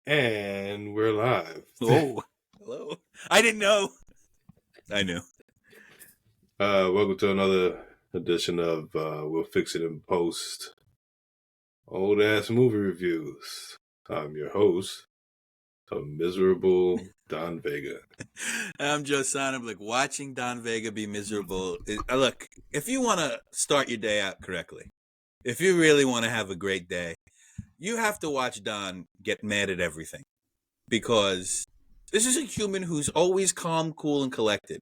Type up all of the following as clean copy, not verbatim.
And we're live. Oh, hello. I didn't know. I knew. Welcome to another edition of We'll Fix It in Post. Old ass movie reviews. I'm your host, a miserable Don Vega. I'm Joe Son. I'm like watching Don Vega be miserable. Look, if you want to start your day out correctly, if you really want to have a great day, you have to watch Don get mad at everything. Because this is a human who's always calm, cool, and collected.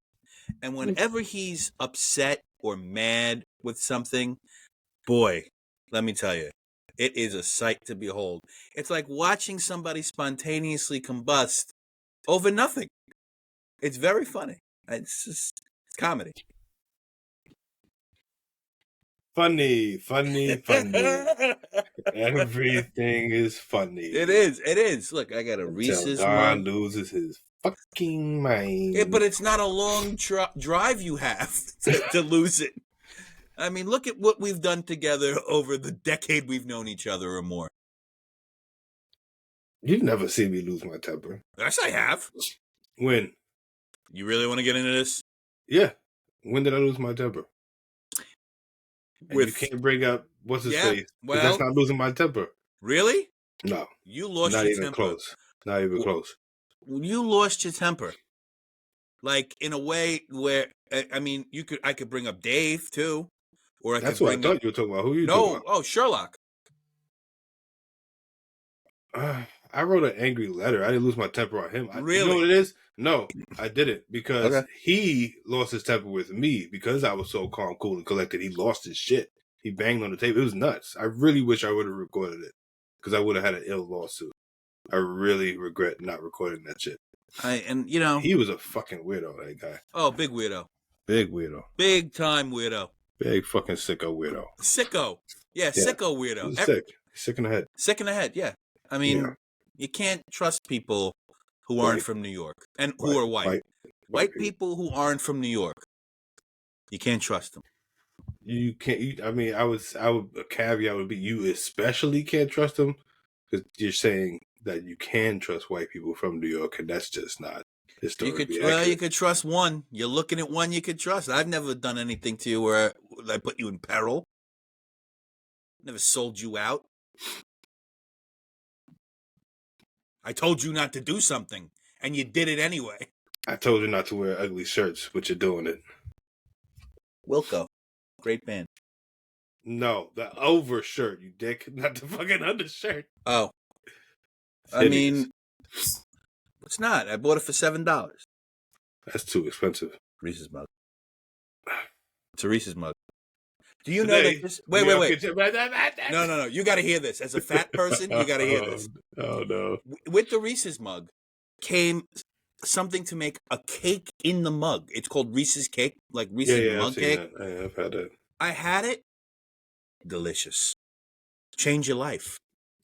And whenever he's upset or mad with something, boy, let me tell you, it is a sight to behold. It's like watching somebody spontaneously combust over nothing. It's very funny. It's comedy. Funny. Everything is funny. It is. Look, I got a Until Reese's Don mug. loses his fucking mind. Yeah, but it's not a long drive you have to lose it. I mean, look at what we've done together over the decade we've known each other or more. You've never seen me lose my temper. Yes, I have. When? You really want to get into this? Yeah. When did I lose my temper? And you can't bring up what's his face. Well, that's not losing my temper. Really? No. You lost not your even temper. Close. Not even close. You lost your temper. Like in a way where I mean, I could bring up Dave too, or That's what I thought you were talking about. Who are you talking about? Oh, Sherlock. I wrote an angry letter. I didn't lose my temper on him. Really? You know what it is? No, I didn't, because he lost his temper with me because I was so calm, cool, and collected. He lost his shit. He banged on the table. It was nuts. I really wish I would have recorded it because I would have had an ill lawsuit. I really regret not recording that shit. He was a fucking weirdo, that guy. Oh, big weirdo. Big weirdo. Big time weirdo. Big fucking sicko weirdo. Sicko. Yeah, sicko weirdo. He's sick. Sick in the head. Sick in the head, yeah. I mean, you can't trust people who aren't from New York and who are white. White people who aren't from New York. You can't trust them. You can't. A caveat would be you especially can't trust them because you're saying that you can trust white people from New York, and that's just not historically accurate. You could trust one. You're looking at one you could trust. I've never done anything to you where I put you in peril. Never sold you out. I told you not to do something, and you did it anyway. I told you not to wear ugly shirts, but you're doing it. Wilco. Great band. No, the over shirt, you dick, not the fucking undershirt. Oh. I mean, it's not. I bought it for $7. That's too expensive. Reese's mug. It's a Reese's mug. Do you know that this... Wait. No. You got to hear this. As a fat person, you got to hear this. Oh, no. With the Reese's mug came something to make a cake in the mug. It's called Reese's cake, like Reese's mug cake. Yeah, I've had that. I had it. Delicious. Change your life.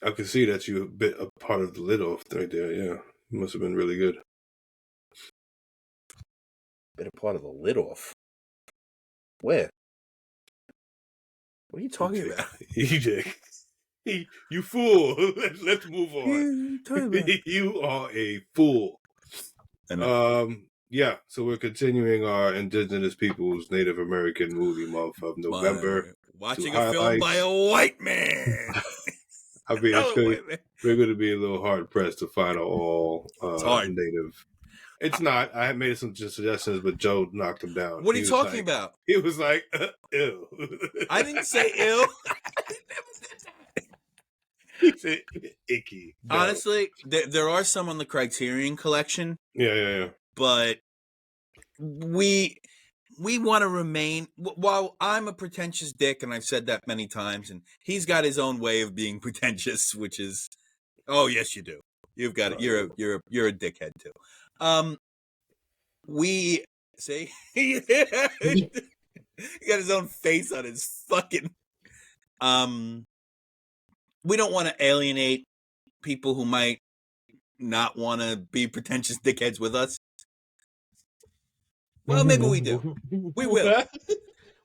I can see that you bit a part of the lid off right there. Yeah, it must have been really good. Bit a part of the lid off. Where? What are you talking about? You fool. Let's move on. You are a fool. Yeah, so we're continuing our Indigenous Peoples Native American movie month of November. Watching a film by a white man. I mean, we're going to be a little hard pressed to find all Native. It's not. I made some suggestions, but Joe knocked them down. What are you talking about? He was like, ew. I didn't say ill. He said icky. No. Honestly, there are some on the Criterion collection. Yeah. But we want to remain, while I'm a pretentious dick, and I've said that many times, and he's got his own way of being pretentious, which is, oh yes, you do. You've got it. You're a dickhead too. We say he got his own face on his fucking. We don't want to alienate people who might not want to be pretentious dickheads with us. Well, maybe we do. We will.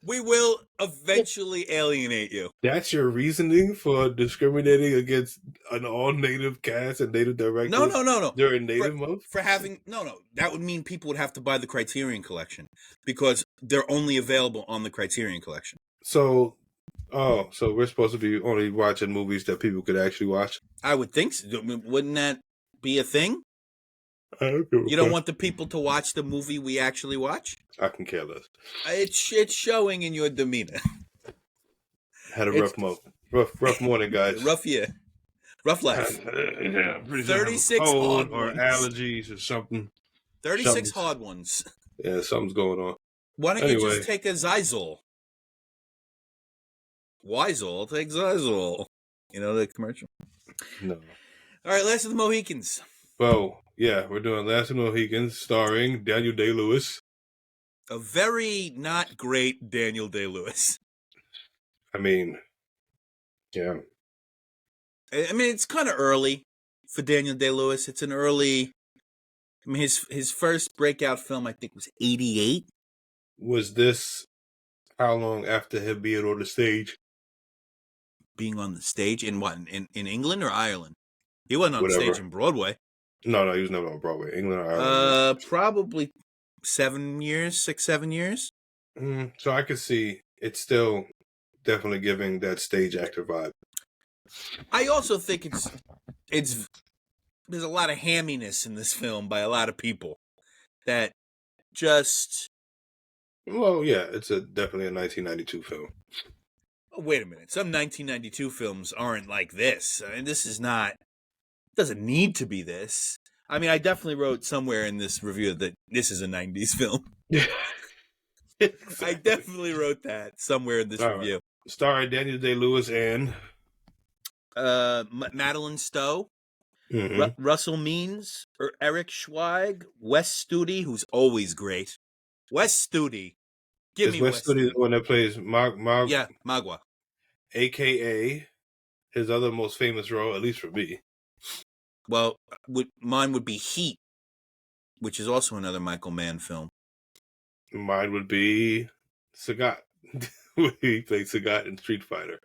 We will eventually alienate you. That's your reasoning for discriminating against an all-native cast and native directors No. during Native Month? For having no. That would mean people would have to buy the Criterion Collection because they're only available on the Criterion Collection. So we're supposed to be only watching movies that people could actually watch? I would think so. Wouldn't that be a thing? You don't want the people to watch the movie we actually watch? I can care less. It's showing in your demeanor. Had a rough morning, guys. Rough year. Rough life. 36 cold hard or ones. Allergies or something. 36 hard ones. Yeah, something's going on. Why don't you just take a Zizol? Wyzol, take Zizol. You know the commercial? No. All right, Last of the Mohicans. Well, yeah, we're doing Last of the Mohicans starring Daniel Day-Lewis. A very not great Daniel Day-Lewis. I mean, yeah. I mean, it's kind of early for Daniel Day-Lewis. It's an early... I mean, his first breakout film, I think, was 88. Was this how long after him being on the stage? Being on the stage? In what? In England or Ireland? He wasn't on the stage in Broadway. No, he was never on Broadway. England or Ireland. Probably 7 years, 6, 7 years. So I could see it's still definitely giving that stage actor vibe. I also think it's there's a lot of hamminess in this film by a lot of people that just... Well, yeah, it's definitely a 1992 film. Oh, wait a minute. Some 1992 films aren't like this. I mean, this is not... It doesn't need to be this. I mean, I definitely wrote somewhere in this review that this is a 90s film. Exactly. I definitely wrote that somewhere in this review. Right. Starring Daniel Day-Lewis and... Madeline Stowe. Mm-hmm. Russell Means, or Eric Schweig, Wes Studi, who's always great. Wes Studi. Give me Wes Studi. The one that plays Magua. A.K.A. his other most famous role, at least for me. Well, mine would be Heat, which is also another Michael Mann film. Mine would be Sagat. He played Sagat in Street Fighter.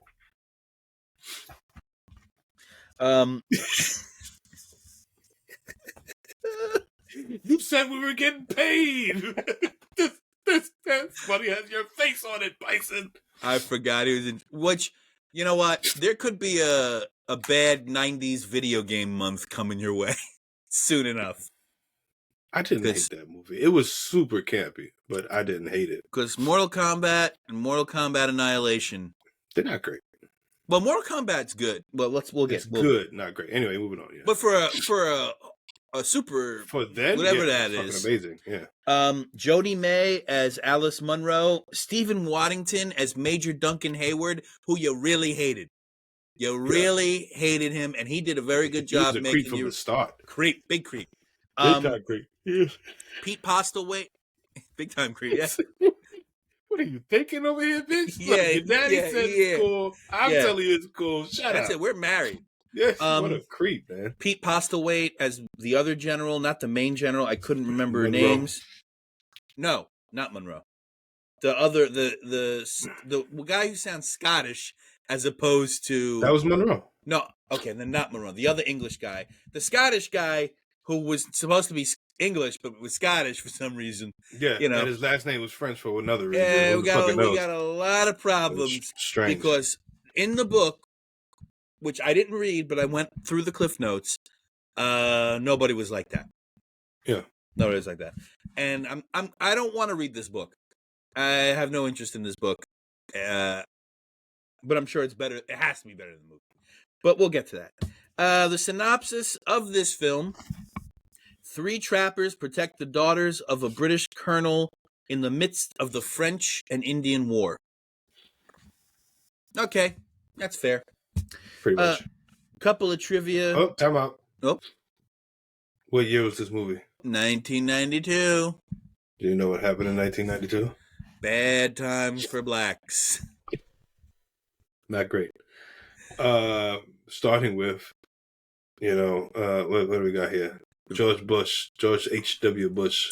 You said we were getting paid. That's funny. Has your face on it, Bison. I forgot he was in. Which, you know what? There could be a bad 90s video game month coming your way soon enough. I didn't hate that movie. It was super campy, but I didn't hate it. Because Mortal Kombat and Mortal Kombat Annihilation, they're not great. Well, Mortal Kombat's good. Well, it's good, not great. Anyway, moving on. Yeah. But for a super, for them, whatever that is, amazing. Yeah. Jodie May as Alice Munro, Stephen Waddington as Major Duncan Hayward, who you really hated. You really hated him, and he did a very good job making creep from the start. Big creep. Big time creep. Yes. Pete Postlewaite, big time creep. Yeah. What are you thinking over here, bitch? Yeah, look, your daddy said it's cool. I'm telling you it's cool. Shut up. It. We're married. Yes, what a creep, man. Pete Postlewaite as the other general, not the main general. I couldn't remember her names. No, not Monroe. The other, the guy who sounds Scottish as opposed to... That was Monroe. No, okay, then not Monroe. The other English guy. The Scottish guy who was supposed to be English, but was Scottish for some reason. Yeah, you know, and his last name was French for another reason. Yeah, we got a lot of problems. Strange. Because in the book, which I didn't read, but I went through the Cliff Notes, nobody was like that. Yeah. Nobody was like that. And I don't want to read this book. I have no interest in this book. But I'm sure it's better. It has to be better than the movie. But we'll get to that. The synopsis of this film: 3 trappers protect the daughters of a British colonel in the midst of the French and Indian War. Okay, that's fair. Pretty much. Couple of trivia. Oh, time out. Oh. What year was this movie? 1992. Do you know what happened in 1992? Bad times for blacks. Not great. Starting with, what do we got here? George H.W. Bush,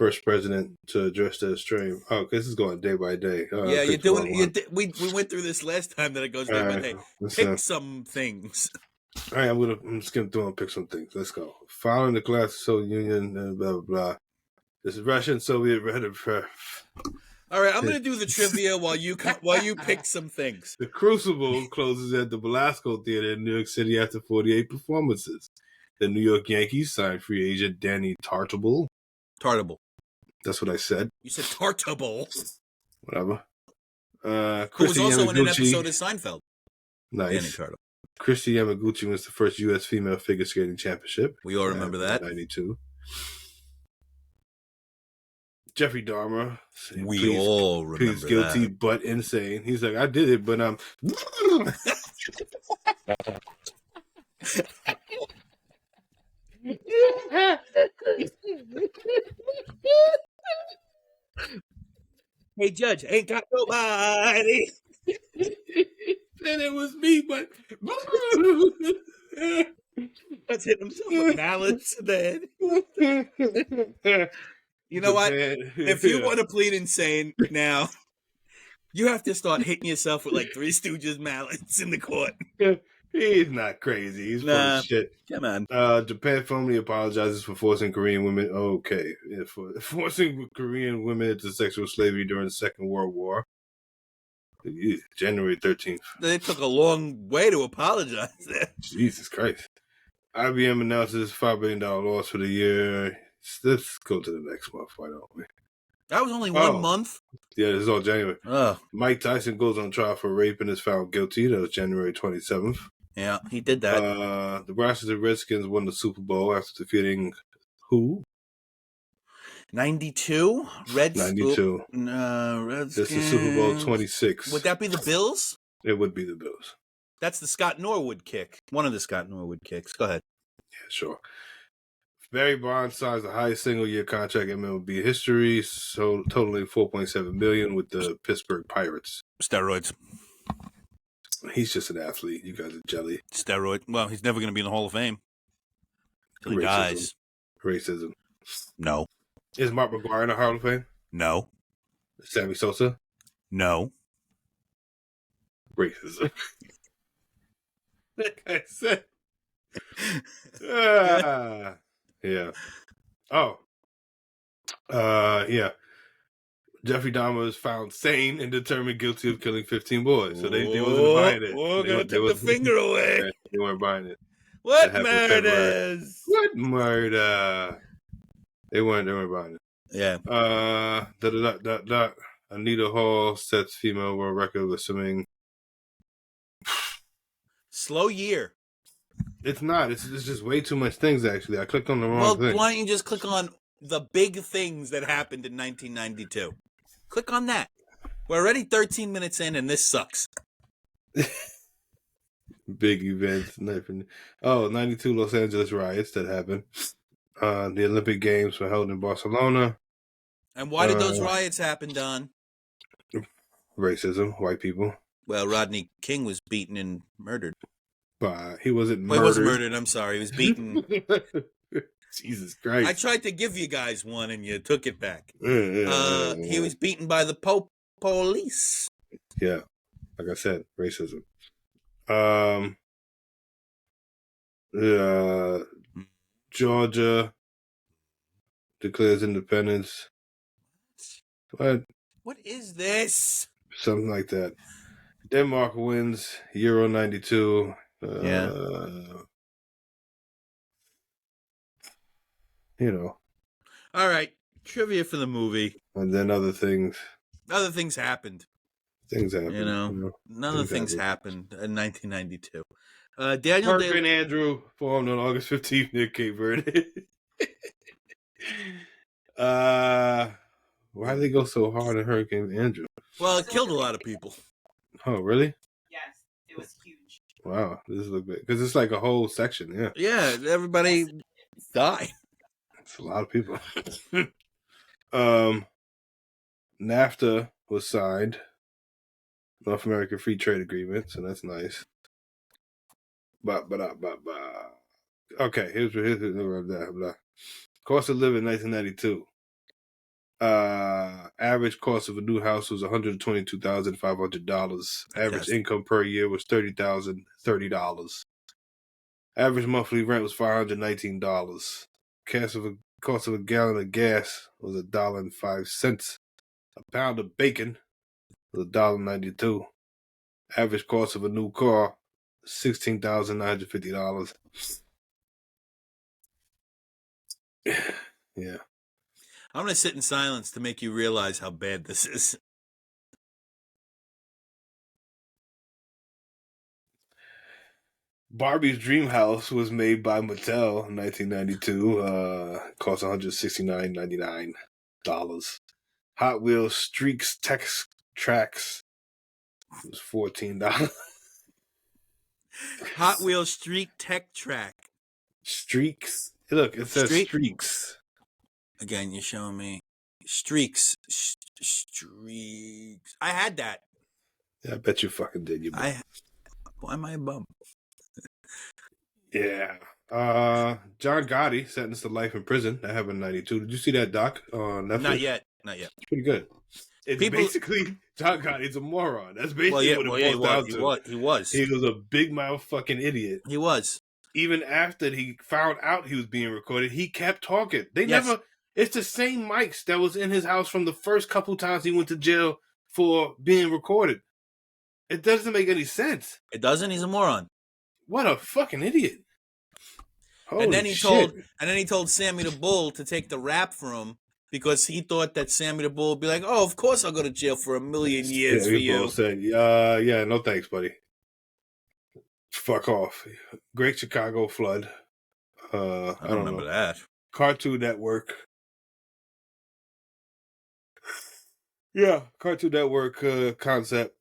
first president to address the stream. Oh, this is going day by day. Yeah, you're doing. We went through this last time that it goes day by day. Pick some things. All right, I'm just gonna and pick some things. Let's go. Following the collapse of the Soviet Union, blah blah blah. This is Russian Soviet All right, I'm gonna do the trivia while you pick some things. The Crucible closes at the Belasco Theater in New York City after 48 performances. The New York Yankees signed free agent Danny Tartabull. That's what I said. You said Tartabull. Whatever. Who was also in an episode of Seinfeld. Nice. Danny Tartabull. Christy Yamaguchi wins the first U.S. female figure skating championship. We all remember that. 92. Jeffrey Dahmer. We all remember he's guilty that. But insane. He's like, I did it, but I'm... Hey, Judge, ain't got nobody. Then it was me, but... Let's hit himself with mallets then. You know what? If you want to plead insane now, you have to start hitting yourself with like Three Stooges mallets in the court. He's not crazy. He's full of shit. Come on. Japan formally apologizes for forcing Korean women. Okay, for forcing Korean women into sexual slavery during the Second World War. January 13th. They took a long way to apologize there. Jesus Christ. IBM announces $5 billion loss for the year. Let's go to the next month. Why don't we? That was only 1 month? Yeah, this is all January. Mike Tyson goes on trial for rape and is found guilty. That was January 27th. Yeah, he did that. The Washington Redskins won the Super Bowl after defeating who? 92? 92. Redskins. This is Super Bowl 26. Would that be the Bills? It would be the Bills. That's the Scott Norwood kick. One of the Scott Norwood kicks. Go ahead. Yeah, sure. Barry Bonds signs the highest single-year contract in MLB history, so totaling $4.7 million with the Pittsburgh Pirates. Steroids. He's just an athlete. You guys are jelly. Steroid. Well, he's never going to be in the Hall of Fame until he dies. Racism. No. Is Mark McGwire in the Hall of Fame? No. Sammy Sosa? No. Racism. Like I said. Yeah. Oh. Yeah. Jeffrey Dahmer was found sane and determined guilty of killing 15 boys. So they wasn't buying it. We're going to take the finger away. They weren't buying it. What murders? What murder? They weren't buying it. Yeah. Anita Hall sets female world record with swimming. Slow year. It's not. It's just way too much things, actually. I clicked on the wrong thing. Well, why don't you just click on the big things that happened in 1992? Click on that. We're already 13 minutes in, and this sucks. Big events. 92 Los Angeles riots that happened. The Olympic Games were held in Barcelona. And why did those riots happen, Don? Racism, white people. Well, Rodney King was beaten and murdered. He wasn't murdered. He wasn't murdered, I'm sorry. He was beaten. Jesus Christ. I tried to give you guys one, and you took it back. He was beaten by the police. Yeah. Like I said, racism. Georgia declares independence. What is this? Something like that. Denmark wins Euro 92. Yeah. You know. All right. Trivia for the movie. And then other things. Other things happened. Things happened. You know. Other things happened in 1992. Daniel Hurricane Andrew formed on August 15th near Cape Verde. Why did they go so hard on Hurricane Andrew? Well, it killed a lot of people. Oh, really? Yes, it was huge. Wow, this is a bit because it's like a whole section. Yeah. Yeah, everybody died. It's a lot of people. NAFTA was signed, North American Free Trade Agreement, so that's nice. Okay, here's blah, blah. Cost of living 1992. Average cost of a new house was $122,500. Average income per year was $30,030. Average monthly rent was $519. Cost of a gallon of gas was $1.05. A pound of bacon was $1.92. Average cost of a new car, $16,950. Yeah. I'm gonna sit in silence to make you realize how bad this is. Barbie's Dream House was made by Mattel in 1992. Cost $169.99. Hot Wheels Streaks Tex Tracks was $14. Hot Wheels Street Tech Track. Streaks. Look, it says Streaks. Again, you're showing me Streaks. Streaks. I had that. Yeah, I bet you fucking did. Why am I a bum? Yeah. John Gotti sentenced to life in prison. That happened in 92. Did you see that doc on Netflix? Not yet. It's pretty good. It's basically John Gotti's a moron. That's basically what it boils down to. He was. He was a big mouth fucking idiot. He was. Even after he found out he was being recorded, he kept talking. It's the same mics that was in his house from the first couple times he went to jail for being recorded. It doesn't make any sense. It doesn't? He's a moron. What a fucking idiot. Holy and then shit. he told Sammy the Bull to take the rap for him because he thought that Sammy the Bull would be like, oh, of course I'll go to jail for 1,000,000 years for you. Said, yeah, no thanks, buddy. Fuck off. Great Chicago Flood. I don't remember that. Cartoon Network. Yeah, Cartoon Network concept.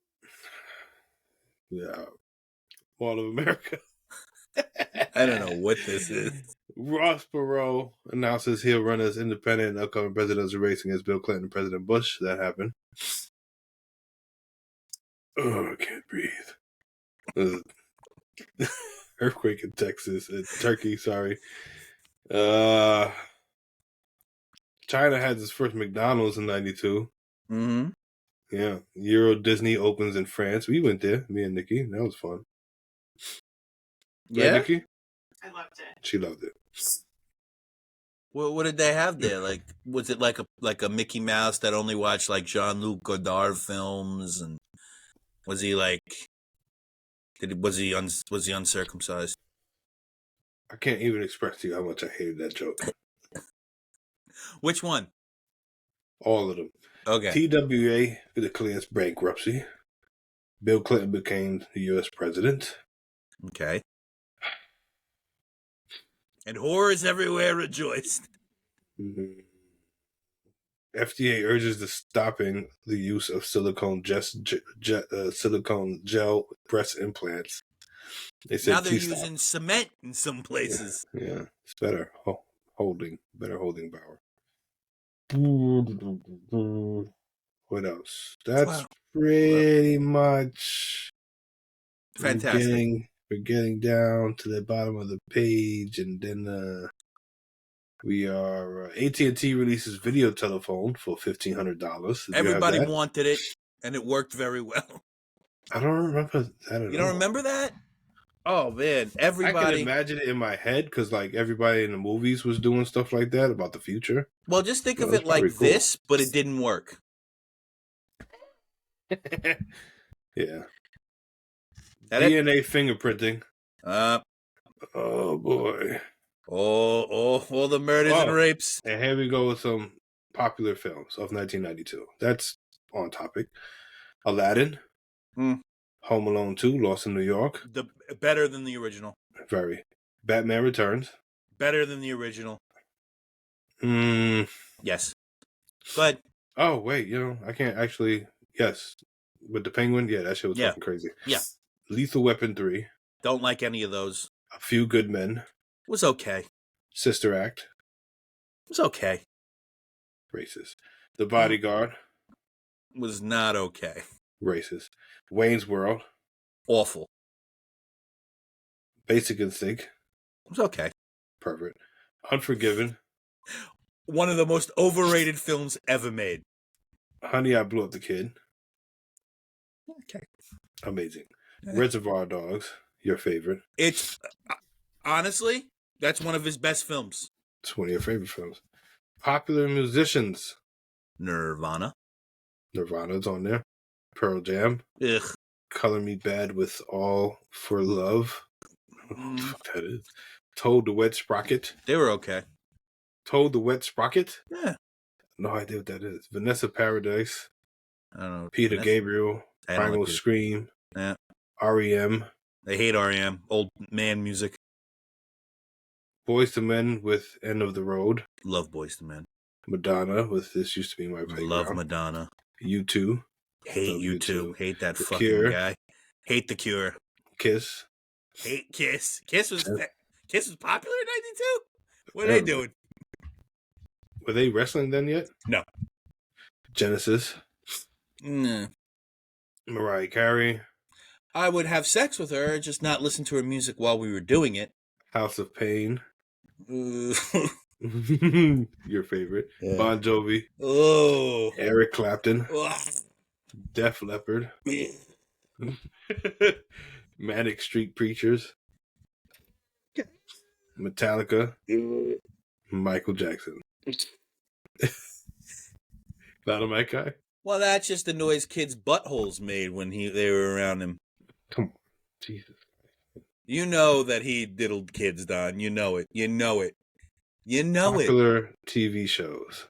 Yeah. Mall of America. I don't know what this is. Ross Perot announces he'll run as independent in the upcoming presidential race against Bill Clinton and President Bush. That happened. Oh, I can't breathe. Earthquake in Texas. Turkey, sorry. China had its first McDonald's in 92. Mm-hmm. Yeah. Euro Disney opens in France. We went there, me and Nikki. That was fun. Yeah, right, Nikki? I loved it. She loved it. Well, what did they have there? Like, was it like a Mickey Mouse that only watched like Jean-Luc Godard films? And was he like, was he uncircumcised? I can't even express to you how much I hated that joke. Which one? All of them. Okay. TWA declares bankruptcy. Bill Clinton became the U.S. president. Okay. And horrors everywhere rejoiced. Mm-hmm. FDA urges the stopping the use of silicone gel breast implants. They said now they're using cement in some places. Yeah, it's better holding power. What else? That's pretty much fantastic. We're getting down to the bottom of the page, and then we are AT&T releases video telephone for $1,500. Everybody wanted it, and it worked very well. I don't remember. You don't remember that? Oh man, everybody. I can imagine it in my head because like everybody in the movies was doing stuff like that about the future. Well, just think of it like this, but it didn't work. Yeah. DNA fingerprinting. Oh boy. All the murders and rapes. And here we go with some popular films of 1992. That's on topic. Aladdin. Home Alone 2, Lost in New York. Better than the original. Very. Batman Returns. Better than the original. Yes. But oh wait, I can't actually. Yes, with the Penguin. Yeah, that shit was fucking crazy. Yeah. Lethal Weapon 3. Don't like any of those. A Few Good Men. Was okay. Sister Act. Was okay. Racist. The Bodyguard. Was not okay. Racist. Wayne's World. Awful. Basic Instinct. Was okay. Perfect. Unforgiven. one of the most overrated films ever made. Honey, I Blew Up the Kid. Okay. Amazing. Reservoir Dogs, your favorite. It's honestly, that's one of his best films. It's one of your favorite films. Popular musicians. Nirvana. Nirvana's on there. Pearl Jam. Ugh. Color Me Bad with All for Love. I don't know what the fuck that is. Toad the Wet Sprocket. They were okay. Toad the Wet Sprocket? Yeah. No idea what that is. Vanessa Paradise. I don't know. Peter Gabriel. Primal Scream. Yeah. REM. I hate REM. Old man music. Boyz II Men with End of the Road. Love Boyz II Men. Madonna with This Used to Be My Playground. Love Madonna. U2. Hate U2. Hate that The fucking Cure. guy. Hate The Cure. Kiss. Hate Kiss. Kiss was popular in 92? What are they doing? Were they wrestling then yet? No. Genesis. Nah. Mariah Carey. I would have sex with her, just not listen to her music while we were doing it. House of Pain. Your favorite. Yeah. Bon Jovi. Oh. Eric Clapton. Ugh. Def Leppard. Manic Street Preachers. Metallica. Michael Jackson. Not a mic guy? Well, that's just the noise kids' buttholes made when they were around him. Come on. Jesus. You know that he diddled kids, Don. You know it. You know it. You know Popular TV shows.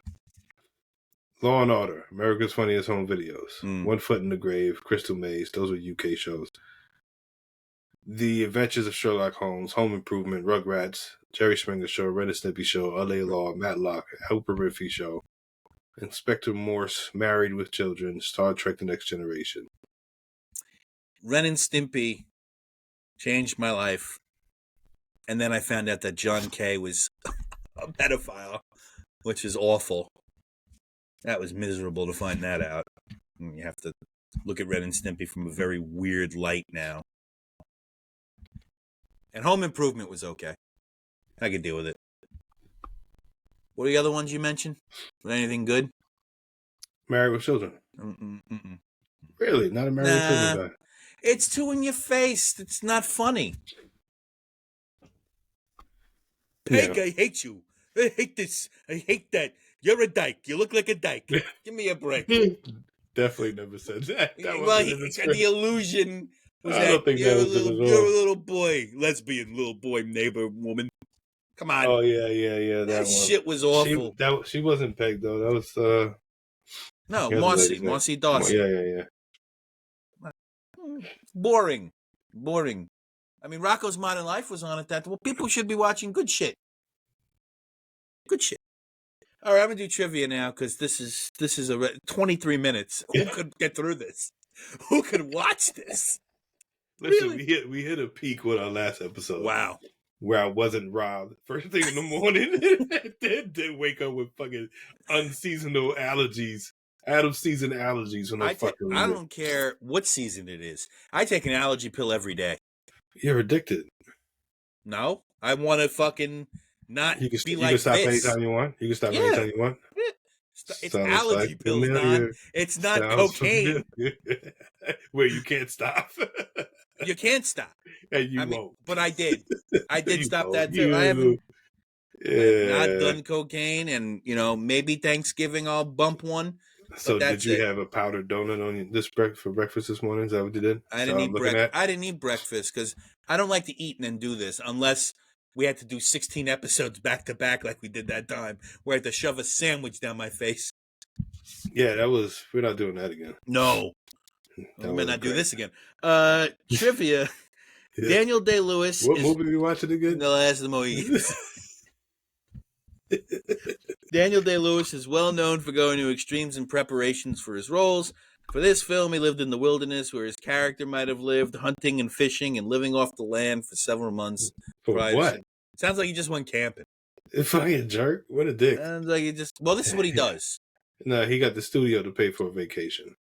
Law and Order, America's Funniest Home Videos, One Foot in the Grave, Crystal Maze. Those were UK shows. The Adventures of Sherlock Holmes, Home Improvement, Rugrats, Jerry Springer Show, Ren and Snippy Show, LA Law, Matlock, Oprah Winfrey Show, Inspector Morse, Married with Children, Star Trek The Next Generation. Ren and Stimpy changed my life. And then I found out that John Kay was a pedophile, which is awful. That was miserable to find that out. And you have to look at Ren and Stimpy from a very weird light now. And Home Improvement was okay. I could deal with it. What are the other ones you mentioned? Was anything good? Married with Children. Really? Not a Married with Children guy? It's too in your face. It's not funny. Peg, yeah. I hate you. I hate this. I hate that. You're a dyke. You look like a dyke. Give me a break. Definitely never said that. Well, the illusion was I don't think you're that was it at all. You're a little boy, lesbian little boy, neighbor woman. Come on. Oh, yeah. That shit was awful. She wasn't Peg, though. That was... No, Marcy Dawson. Yeah. Boring. I mean, Rocco's Modern Life was on at that. Well, people should be watching good shit. Good shit. All right, I'm gonna do trivia now because this is 23 minutes. Who could get through this? Who could watch this? Listen, really? we hit a peak with our last episode. Wow. Where I wasn't robbed. First thing in the morning, did wake up with fucking unseasonal allergies. Out of season allergies when I don't care what season it is. I take an allergy pill every day. You're addicted. No, I want to fucking not be like this. You can stop anytime you want. You can stop anytime you want. It's allergy pills, Don. It's not cocaine. Where you can't stop. You can't stop. And you won't. But I did. I did stop that too. I haven't not done cocaine, and maybe Thanksgiving I'll bump one. So did you have a powdered donut on for breakfast this morning? Is that what you did? I didn't eat breakfast because I don't like to eat and then do this unless we had to do 16 episodes back to back like we did that time where I had to shove a sandwich down my face. Yeah, we're not doing that again. No. We may not do this again. Trivia. Yeah. Daniel Day-Lewis. What movie are we watching again? The Last of the Mohicans. Daniel Day-Lewis is well known for going to extremes in preparations for his roles. For this film, he lived in the wilderness where his character might have lived, hunting and fishing and living off the land for several months. For what? Sounds like he just went camping. If I a jerk, what a dick. Sounds like this is what he does. No, he got the studio to pay for a vacation.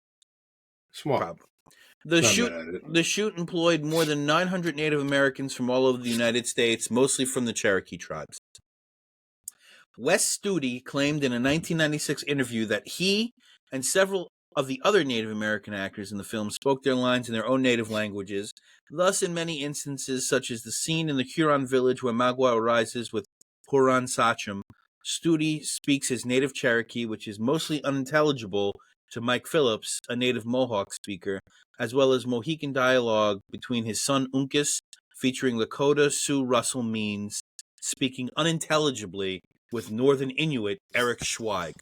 Smart. Problem. The shoot employed more than 900 Native Americans from all over the United States, mostly from the Cherokee tribes. Wes Studi claimed in a 1996 interview that he and several of the other Native American actors in the film spoke their lines in their own native languages. Thus, in many instances, such as the scene in the Huron village where Magua arises with Huron Sachem, Studi speaks his native Cherokee, which is mostly unintelligible to Mike Phillips, a native Mohawk speaker, as well as Mohican dialogue between his son Uncas, featuring Lakota Sioux Russell Means, speaking unintelligibly with Northern Inuit Eric Schweig.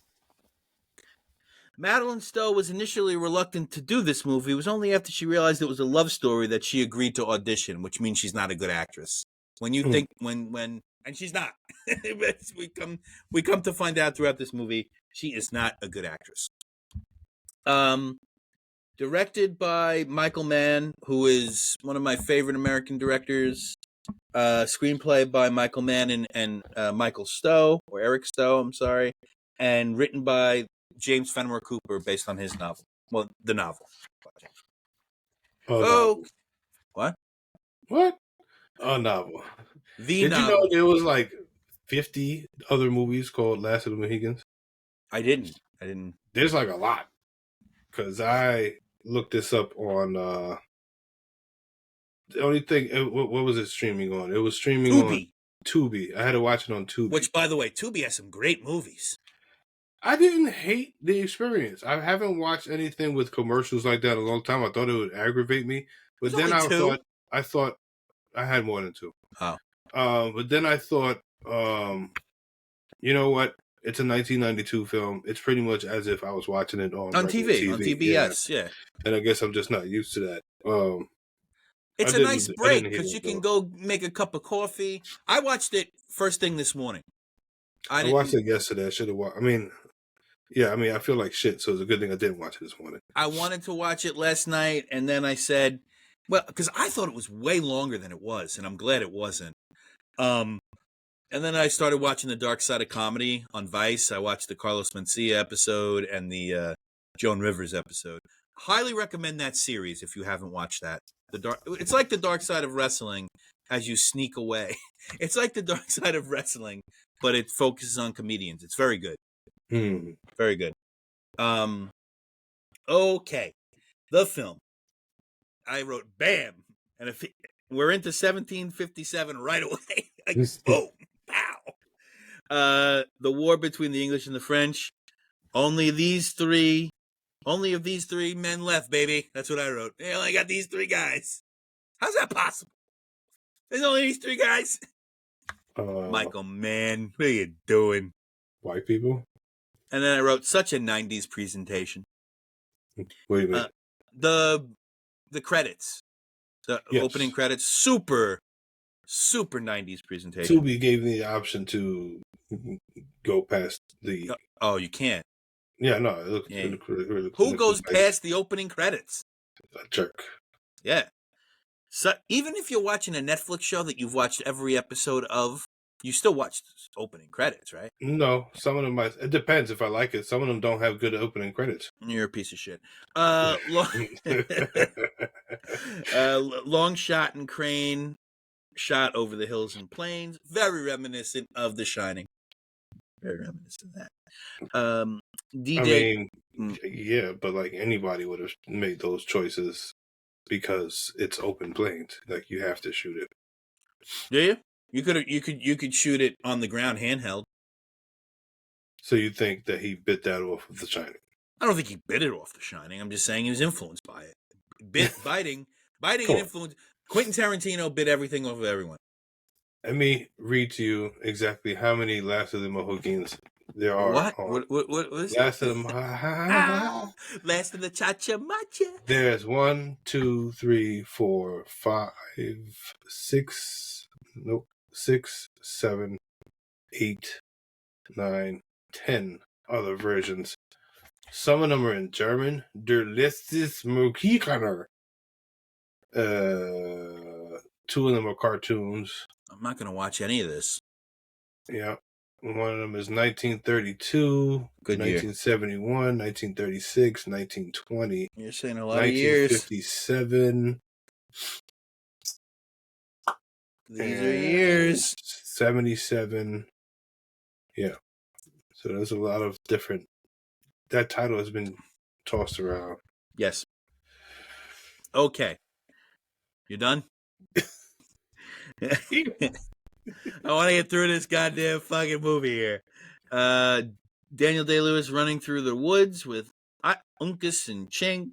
Madeline Stowe was initially reluctant to do this movie. It was only after she realized it was a love story that she agreed to audition, which means she's not a good actress. When you think and she's not. we come to find out throughout this movie, she is not a good actress. Directed by Michael Mann, who is one of my favorite American directors. Screenplay by Michael Mann and Michael Stowe, or Eric Stowe, I'm sorry. And written by James Fenimore Cooper based on his novel. Well, the novel. Novel. What? What? A novel. Did you know there was like 50 other movies called Last of the Mohicans? I didn't. There's like a lot. Because I looked this up on the only thing, what was it streaming on? It was streaming on Tubi. I had to watch it on Tubi. Which, by the way, Tubi has some great movies. I didn't hate the experience. I haven't watched anything with commercials like that in a long time. I thought it would aggravate me. But then I thought I had more than two. Oh. But then I thought, you know what? It's a 1992 film. It's pretty much as if I was watching it on TV, on TBS, yeah. And I guess I'm just not used to that. It's a nice break because you can go make a cup of coffee. I watched it first thing this morning. I watched it yesterday. I should have watched. I feel like shit, so it's a good thing I didn't watch it this morning. I wanted to watch it last night, and then I said, well, because I thought it was way longer than it was, and I'm glad it wasn't. And then I started watching The Dark Side of Comedy on Vice. I watched the Carlos Mencia episode and the Joan Rivers episode. Highly recommend that series if you haven't watched that. It's like The Dark Side of Wrestling as you sneak away. It's like The Dark Side of Wrestling, but it focuses on comedians. It's very good. Very good. Okay. The film. I wrote BAM. And we're into 1757 right away. Like, boom. Pow. The war between the English and the French. Only of these three men left, baby. That's what I wrote. They only got these three guys. How's that possible? There's only these three guys. Michael Mann, what are you doing? White people. And then I wrote such a 90s presentation. What do you mean? The credits. The opening credits. Super 90s presentation. Tubi gave me the option to go past the... Oh, you can't. Yeah, no. It looks Who goes past the opening credits? A jerk. Yeah. So even if you're watching a Netflix show that you've watched every episode of, you still watch opening credits, right? No, some of them might. It depends if I like it. Some of them don't have good opening credits. You're a piece of shit. Long shot and crane shot over the hills and plains. Very reminiscent of The Shining. Very reminiscent of that. DJ. Yeah, but like anybody would have made those choices because it's open plains. Like you have to shoot it. Do you? You could shoot it on the ground handheld. So you think that he bit that off of The Shining? I don't think he bit it off The Shining. I'm just saying he was influenced by it. Biting and influence. Quentin Tarantino bit everything off of everyone. Let me read to you exactly how many Last of the Mohicans there are. What was Last of the Last of the Cha-Cha Macha. There's 1, 2, 3, 4, 5, 6. Nope. 6, 7, 8, 9, 10 other versions. Some of them are in German. Der letztes Mohikaner. 2 of them are cartoons. I'm not going to watch any of this. Yeah. One of them is 1932, good 1971, 1936, 1920. You're saying a lot of years. 1957. These are years. 77. Yeah. So there's a lot of different. That title has been tossed around. Yes. Okay. You done? I want to get through this goddamn fucking movie here. Daniel Day-Lewis running through the woods with Uncas and Ching.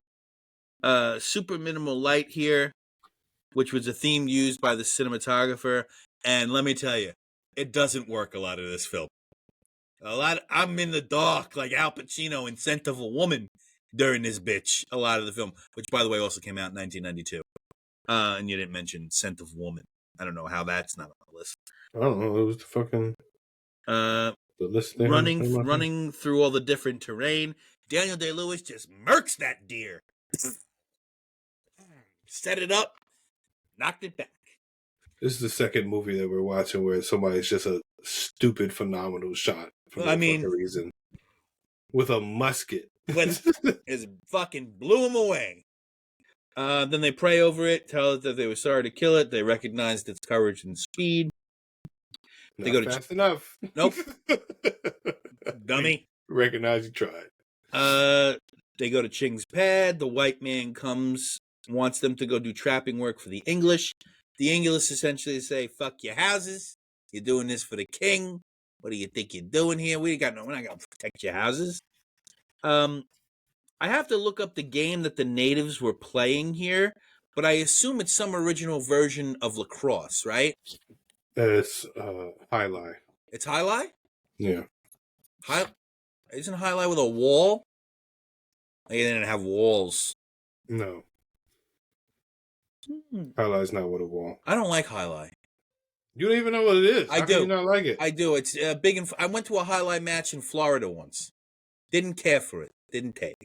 Super minimal light here, which was a theme used by the cinematographer. And let me tell you, it doesn't work a lot of this film. I'm in the dark like Al Pacino in Scent of a Woman during this bitch. A lot of the film, which by the way also came out in 1992. And you didn't mention Scent of Woman. I don't know how that's not on the list. I don't know. It was the fucking the list thing running through all the different terrain. Daniel Day-Lewis just murks that deer. Set it up, knocked it back. This is the second movie that we're watching where somebody's just a stupid, phenomenal shot for no fucking reason. With a musket. It fucking blew him away. Then they pray over it, tell it that they were sorry to kill it. They recognized its courage and speed. They go fast enough. Nope. Dummy. Recognize you tried. They go to Ching's pad. The white man wants them to go do trapping work for the English. The English essentially say, fuck your houses. You're doing this for the king. What do you think you're doing here? We're not going to protect your houses. I have to look up the game that the natives were playing here, but I assume it's some original version of lacrosse, right? It's Highlight. It's Highlight? Yeah. Isn't Highlight with a wall? They didn't have walls. No. Highlight's not with a wall. I don't like Highlight. You don't even know what it is. I How do. Can you not like it? I do. It's big. I went to a Highlight match in Florida once. Didn't care for it. Didn't take.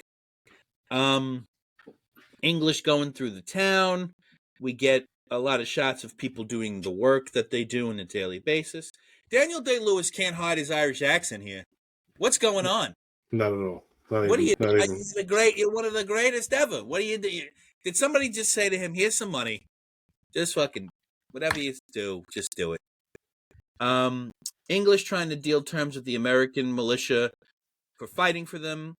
English going through the town. We get a lot of shots of people doing the work that they do on a daily basis. Daniel Day-Lewis can't hide his Irish accent here. What's going on? Not at all. You're one of the greatest ever. What do you do? Did somebody just say to him, here's some money. Just fucking, whatever you do, just do it. English trying to deal terms with the American militia for fighting for them.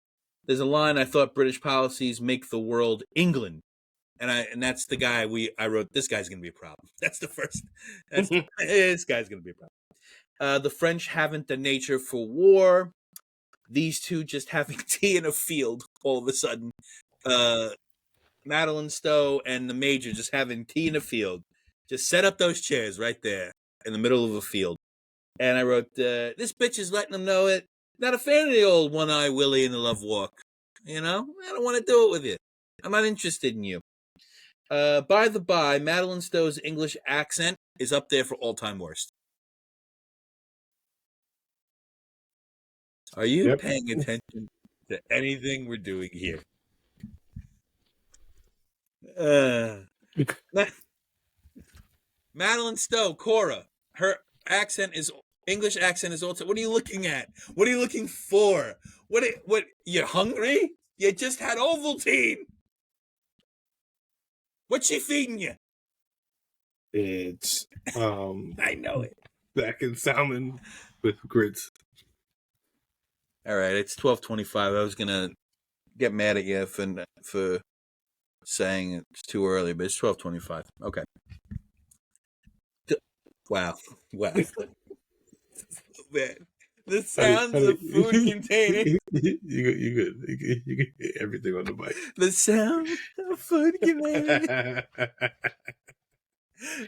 There's a line, I thought British policies make the world England. And that's the guy I wrote, this guy's going to be a problem. That's the first. This guy's going to be a problem. The French haven't the nature for war. These two just having tea in a field all of a sudden. Madeline Stowe and the Major just having tea in a field. Just set up those chairs right there in the middle of a field. And I wrote, this bitch is letting them know it. Not a fan of the old one-eye Willie in the love walk. You know? I don't want to do it with you. I'm not interested in you. By the by, Madeline Stowe's English accent is up there for all-time worst. Are you paying attention to anything we're doing here? Madeline Stowe, Cora, her English accent is also. What are you looking at? What are you looking for? What? You hungry? You just had Ovaltine. What's she feeding you? It's I know it. Back in salmon with grits. All right, it's 12:25. I was gonna get mad at you for saying it's too early, but it's 12:25. Okay. Wow. Man, the sounds of food containing. You good. You can hear everything on the mic. The sound of food containing.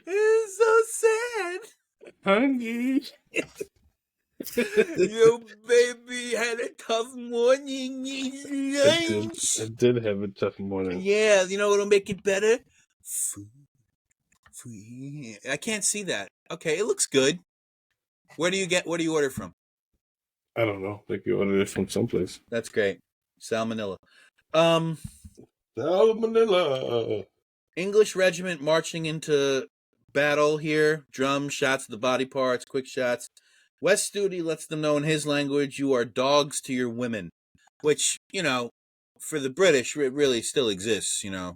It's so sad. Hungry. Your baby had a tough morning. I did have a tough morning. Yeah, you know what'll make it better? Food. I can't see that. Okay, it looks good. Where do you order from? I don't know. Like you ordered it from someplace. That's great. Salmonella. Salmonella. English regiment marching into battle here. Drums, shots of the body parts, quick shots. West Studi lets them know in his language, you are dogs to your women. Which, you know, for the British, it really still exists, you know.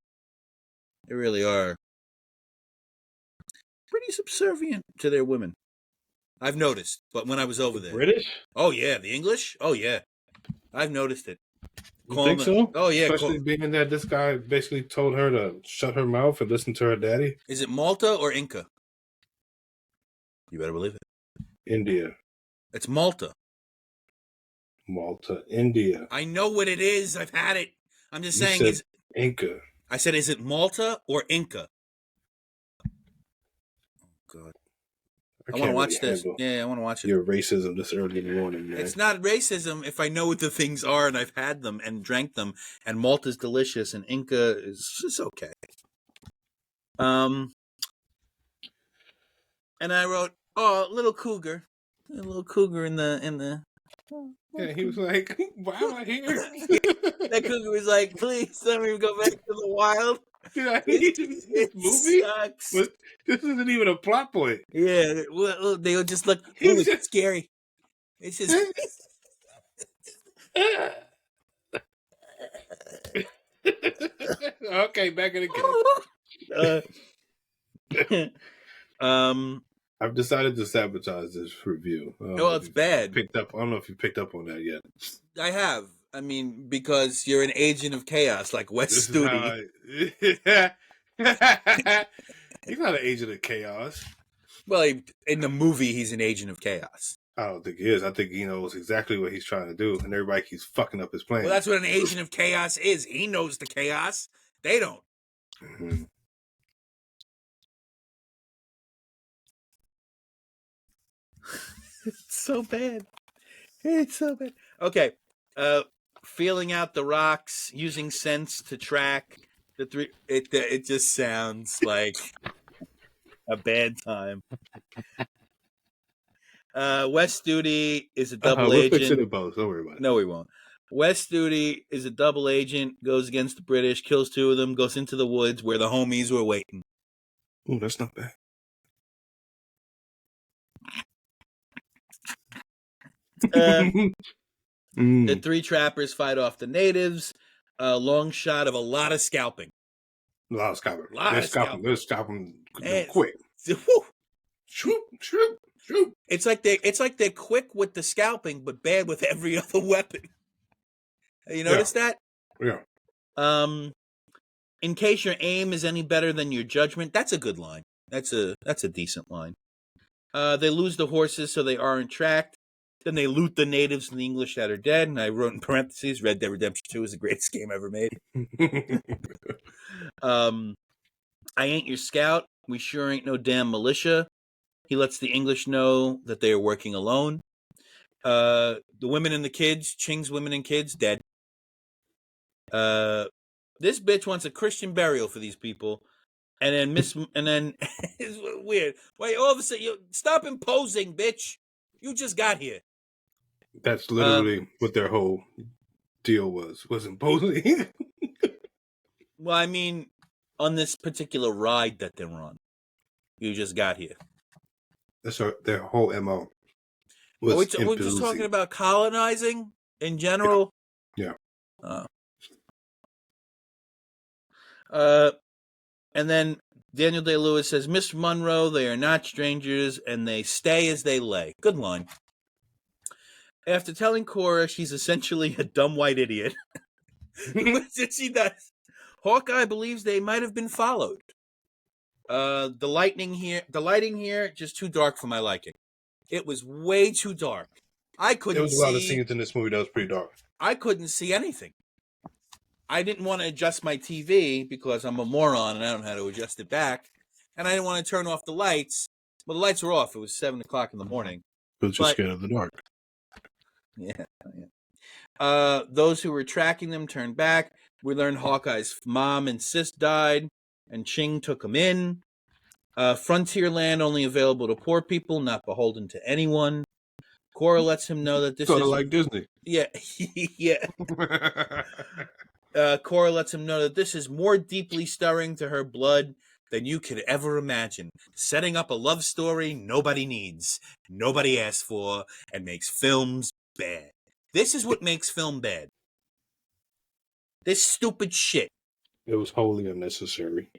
They really are pretty subservient to their women. I've noticed, but when I was over there. British? Oh, yeah. The English? Oh, yeah. I've noticed it. You think so? Oh, yeah. Especially being that this guy basically told her to shut her mouth and listen to her daddy. Is it Malta or Inca? You better believe it. India. It's Malta. Malta, India. I know what it is. I've had it. I'm just You saying. said Inca. I said, is it Malta or Inca? Oh, God. I want to watch this. Yeah, I want to watch it. Your racism this early in the morning, man. It's not racism if I know what the things are and I've had them and drank them. And Malta's delicious and Inca is just okay. And I wrote, "Oh, little cougar, a little cougar in the." Yeah, he was like, "Why am I here?" That cougar was like, "Please let me go back to the wild." Did I need to be in this movie? Sucks. But this isn't even a plot point. Yeah, well, they would just look. Ooh, it's scary. It's just. Okay, back in the game. I've decided to sabotage this review. Well, it's bad. I don't know if you picked up on that yet. I have. I mean, because you're an agent of chaos, like Wes Studi. He's not an agent of chaos. Well, in the movie, he's an agent of chaos. I don't think he is. I think he knows exactly what he's trying to do, and everybody keeps fucking up his plan. Well, that's what an agent of chaos is. He knows the chaos. They don't. Mm-hmm. It's so bad. It's so bad. Okay. Feeling out the rocks, using sense to track the three. It just sounds like a bad time. Wes Studi is a double agent. We'll fix it in post. Don't worry about it. No, we won't. Wes Studi is a double agent, goes against the British, kills two of them, goes into the woods where the homies were waiting. Oh, that's not bad. The three trappers fight off the natives. A long shot of a lot of scalping. A lot of scalping. They're scalping quick. Shoot. It's like they're quick with the scalping, but bad with every other weapon. You notice that? Yeah. In case your aim is any better than your judgment, that's a good line. That's a decent line. They lose the horses, so they aren't tracked. Then they loot the natives and the English that are dead. And I wrote in parentheses, Red Dead Redemption 2 is the greatest game ever made. I ain't your scout. We sure ain't no damn militia. He lets the English know that they are working alone. The women and the kids, Ching's women and kids, dead. This bitch wants a Christian burial for these people. And then it's weird. Wait, all of a sudden, stop imposing, bitch. You just got here. That's literally what their whole deal was imposing. Well, I mean, on this particular ride that they're on. You just got here. That's their whole MO. We're just talking about colonizing in general. Yeah. And then Daniel Day-Lewis says, Miss Monroe, they are not strangers, and they stay as they lay. Good line. After telling Cora she's essentially a dumb white idiot, she does. Hawkeye believes they might have been followed. The lighting here, just too dark for my liking. It was way too dark. I couldn't see. There was a lot of scenes in this movie that was pretty dark. I couldn't see anything. I didn't want to adjust my TV because I'm a moron and I don't know how to adjust it back. And I didn't want to turn off the lights. Well, the lights were off. It was 7 o'clock in the morning. But you're scared of the dark. Yeah. Those who were tracking them turned back. We learned Hawkeye's mom and sis died, and Ching took them in. Frontier land only available to poor people, not beholden to anyone. Cora lets him know that this is... Sort of like Disney. Yeah. Yeah. Cora lets him know that this is more deeply stirring to her blood than you could ever imagine. Setting up a love story nobody needs, nobody asked for, and makes films bad. This is what makes film bad. This stupid shit. It was wholly unnecessary.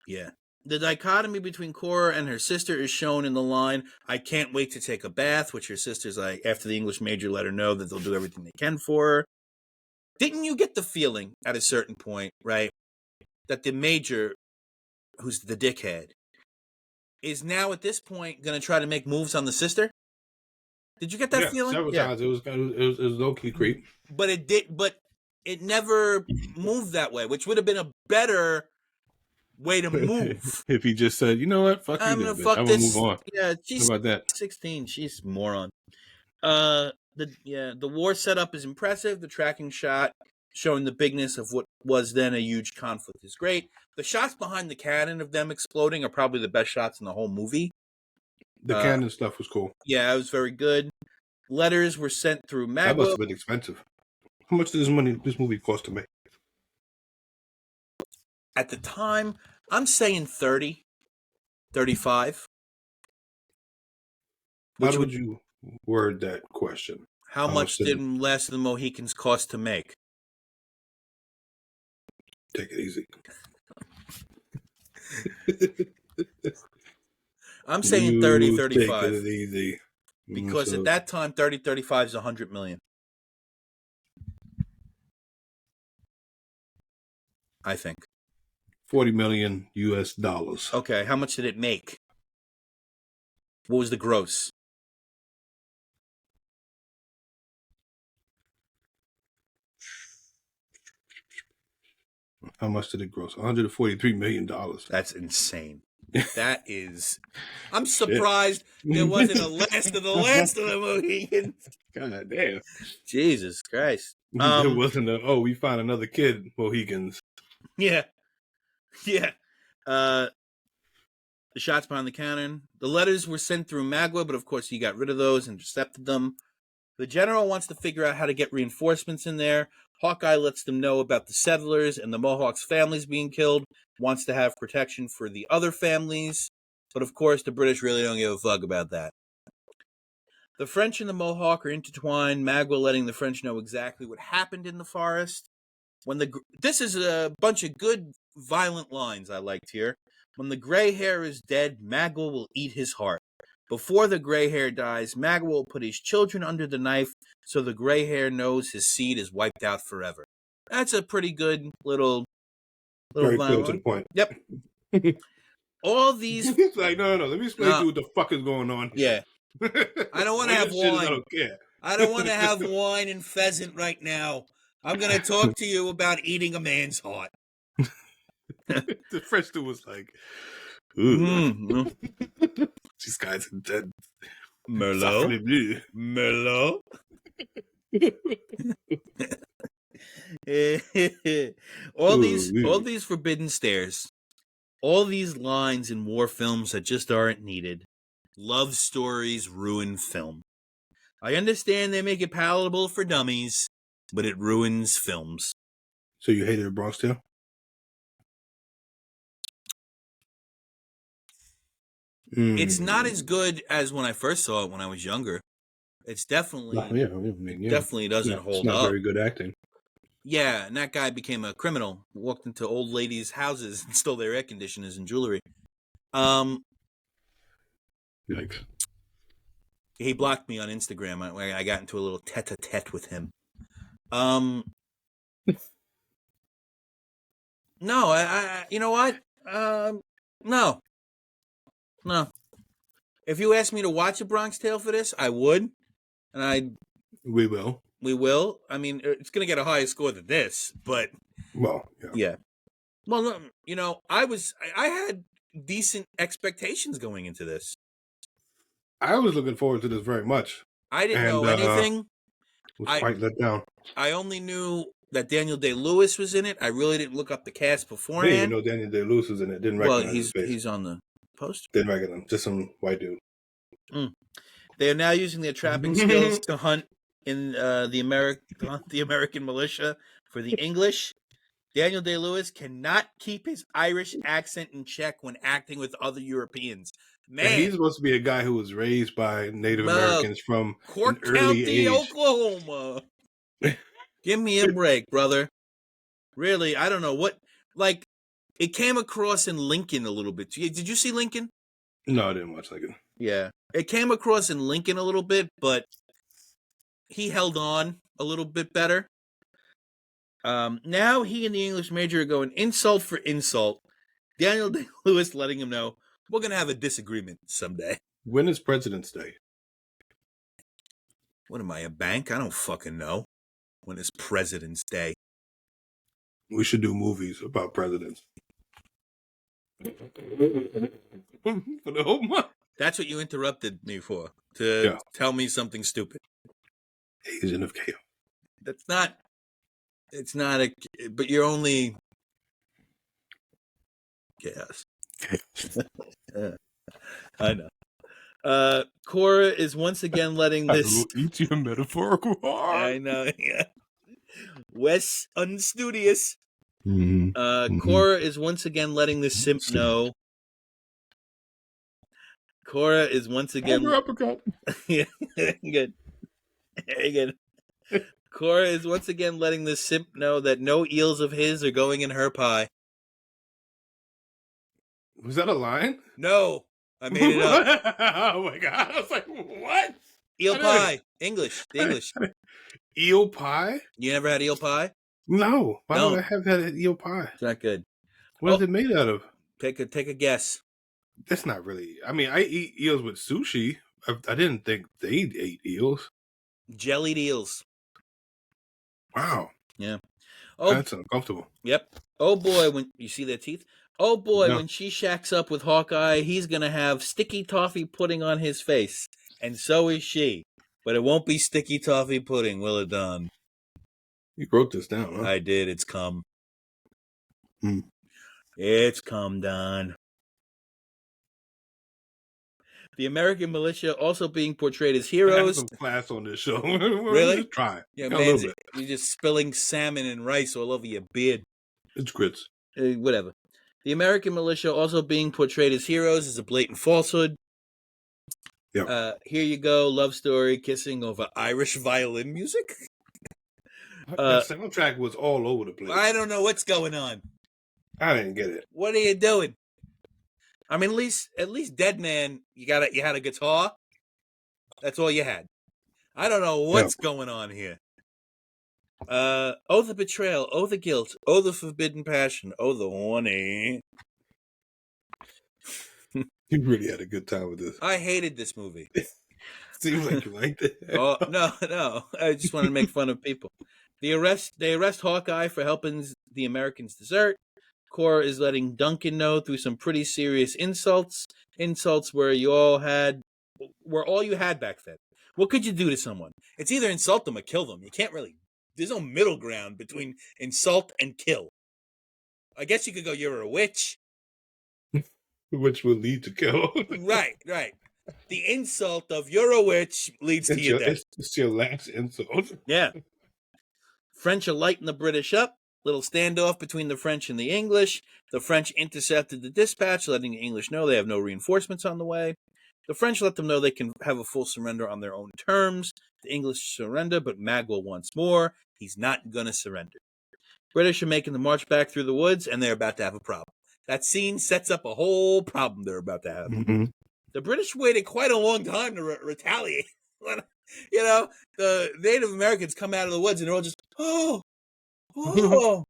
Yeah. The dichotomy between Cora and her sister is shown in the line, "I can't wait to take a bath," which her sister's like, after the English major let her know that they'll do everything they can for her. Didn't you get the feeling at a certain point, right, that the major, who's the dickhead, is now at this point going to try to make moves on the sister? Did you get that feeling? Several times. It was low-key creep. But it never moved that way, which would have been a better way to move. If he just said, you know what, fuck you, I'm then, gonna bitch. fuck I'm this. gonna move on. Yeah, she's How about that? 16. She's a moron. The war setup is impressive. The tracking shot showing the bigness of what was then a huge conflict is great. The shots behind the cannon of them exploding are probably the best shots in the whole movie. The cannon stuff was cool. Yeah, it was very good. Letters were sent through Magwell. That must have been expensive. How much did this movie cost to make? At the time, I'm saying 30, 35. How would you word that question? How much did Last of the Mohicans cost to make? Take it easy. I'm saying 30, 35. Take it easy. Because at that time, 30, 35 is 100 million. I think. 40 million US dollars. Okay, how much did it make? What was the gross? How much did it gross? $143 million. That's insane. That is... I'm surprised there wasn't a Last of the Mohicans. God damn. Jesus Christ. There wasn't we found another kid, Mohicans. Yeah. Yeah. The shots behind the cannon. The letters were sent through Magua, but of course he got rid of those and intercepted them. The general wants to figure out how to get reinforcements in there. Hawkeye lets them know about the settlers and the Mohawks' families being killed, wants to have protection for the other families, but of course the British really don't give a fuck about that. The French and the Mohawk are intertwined, Magua letting the French know exactly what happened in the forest. This is a bunch of good, violent lines I liked here. When the gray hair is dead, Magua will eat his heart. Before the gray hair dies, Magua will put his children under the knife so the gray hair knows his seed is wiped out forever. That's a pretty good little very clear to the point. Yep. All these... It's like, no. Let me explain to you what the fuck is going on here. Yeah. I don't want to have wine. I don't care. I don't want to have wine and pheasant right now. I'm going to talk to you about eating a man's heart. The French dude was like, ooh. These guys are dead. Merlot? Merlot? all these forbidden stares, all these lines in war films that just aren't needed. Love stories ruin film. I understand they make it palatable for dummies, but it ruins films. So you hated A Bronx Tale? It's not as good as when I first saw it when I was younger. It's definitely definitely doesn't hold up. It's not very good acting. Yeah, and that guy became a criminal. Walked into old ladies' houses and stole their air conditioners and jewelry. Yikes. He blocked me on Instagram. I got into a little tete-a-tete with him. No, I you know what? No. If you asked me to watch A Bronx Tale for this, I would. And We will. We will. I mean, it's going to get a higher score than this, but... Well, yeah. Well, you know, I had decent expectations going into this. I was looking forward to this very much. I didn't know anything. Was quite let down. I only knew that Daniel Day-Lewis was in it. I really didn't look up the cast beforehand. I didn't even know Daniel Day-Lewis was in it. Didn't recognize his face. He's on the poster. Didn't recognize him. Just some white dude. They are now using their trapping skills to hunt in the American militia for the English. Daniel Day-Lewis cannot keep his Irish accent in check when acting with other Europeans. Man, and he's supposed to be a guy who was raised by Native Americans from Cork an early County, age. Oklahoma. Give me a break, brother. Really, I don't know what. Like, It came across in Lincoln a little bit. Did you see Lincoln? No, I didn't watch Lincoln. Yeah. It came across in Lincoln a little bit, but he held on a little bit better. Now he and the English major are going insult for insult. Daniel Day-Lewis letting him know, we're going to have a disagreement someday. When is President's Day? What am I, a bank? I don't fucking know. When is President's Day? We should do movies about presidents. For the whole month. That's what you interrupted me for, to tell me something stupid. Agent of Chaos. It's not a, but you're only chaos. I know. Cora is once again letting this. I will eat your metaphorical heart. I know, yeah. Wes unstudious. Mm-hmm. Cora is once again letting this simp know. Cora is once again. Yeah, good. Very good. Cora is once again letting this simp know that no eels of his are going in her pie. Was that a line? No, I made it up. Oh my god! I was like, what? Eel pie, English. The English. Eel pie? You never had eel pie? No. Why would I have had eel pie? It's not good. What is it made out of? Take a guess. That's not really. I mean, I eat eels with sushi. I didn't think they ate eels. Jellied eels. Wow. Yeah. Oh, that's uncomfortable. Yep. Oh boy, when you see their teeth. Oh boy, when she shacks up with Hawkeye, he's gonna have sticky toffee pudding on his face, and so is she. But it won't be sticky toffee pudding, will it, Don? You wrote this down, huh? I did. It's come. It's come, Don. The American militia also being portrayed as heroes. I have some class on this show. Really? Just try. Yeah, man, you're just spilling salmon and rice all over your beard. It's grits. Whatever. The American militia also being portrayed as heroes is a blatant falsehood. Yeah. Here you go, love story, kissing over Irish violin music. The soundtrack was all over the place. I don't know what's going on. I didn't get it. What are you doing? I mean, at least Dead Man, you had a guitar. That's all you had. I don't know what's going on here. Oh, the betrayal. Oh, the guilt. Oh, the forbidden passion. Oh, the horny. You really had a good time with this. I hated this movie. Seems like you liked it. Oh, no. I just wanted to make fun of people. They arrest Hawkeye for helping the Americans desert. Cora is letting Duncan know through some pretty serious insults where all you had back then. What could you do to someone? It's either insult them or kill them. You can't really. There's no middle ground between insult and kill. I guess you could go, you're a witch. Which will lead to kill. Right. The insult of you're a witch leads to your death. It's your last insult. Yeah. French are lighting the British up. Little standoff between the French and the English. The French intercepted the dispatch, letting the English know they have no reinforcements on the way. The French let them know they can have a full surrender on their own terms. The English surrender, but Magwell wants more. He's not going to surrender. British are making the march back through the woods, and they're about to have a problem. That scene sets up a whole problem they're about to have. Mm-hmm. The British waited quite a long time to retaliate. The Native Americans come out of the woods, and they're all just, oh no.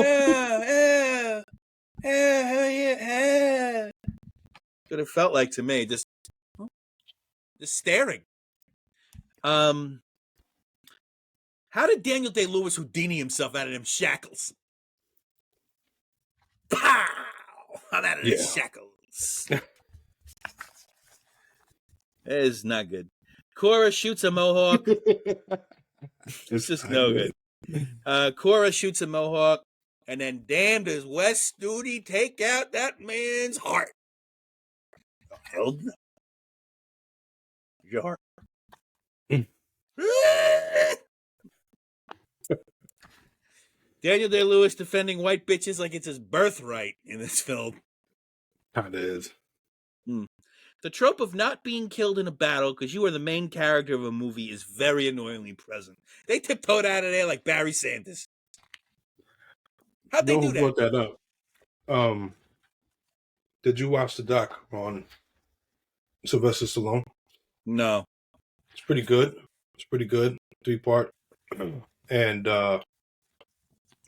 Yeah. What it felt like to me, just staring. How did Daniel Day-Lewis Houdini himself out of them shackles? Pow! I'm out of the shackles. That is not good. Cora shoots a Mohawk. It's just no good. Cora shoots a Mohawk, and then damn does Wes Studi take out that man's heart. Hell no. Your heart. Daniel Day-Lewis defending white bitches like it's his birthright in this film. Kinda is. The trope of not being killed in a battle because you are the main character of a movie is very annoyingly present. They tiptoed out of there like Barry Sanders. How'd they do that? Who brought that up? Did you watch the doc on Sylvester Stallone? No. It's pretty good. 3-part. And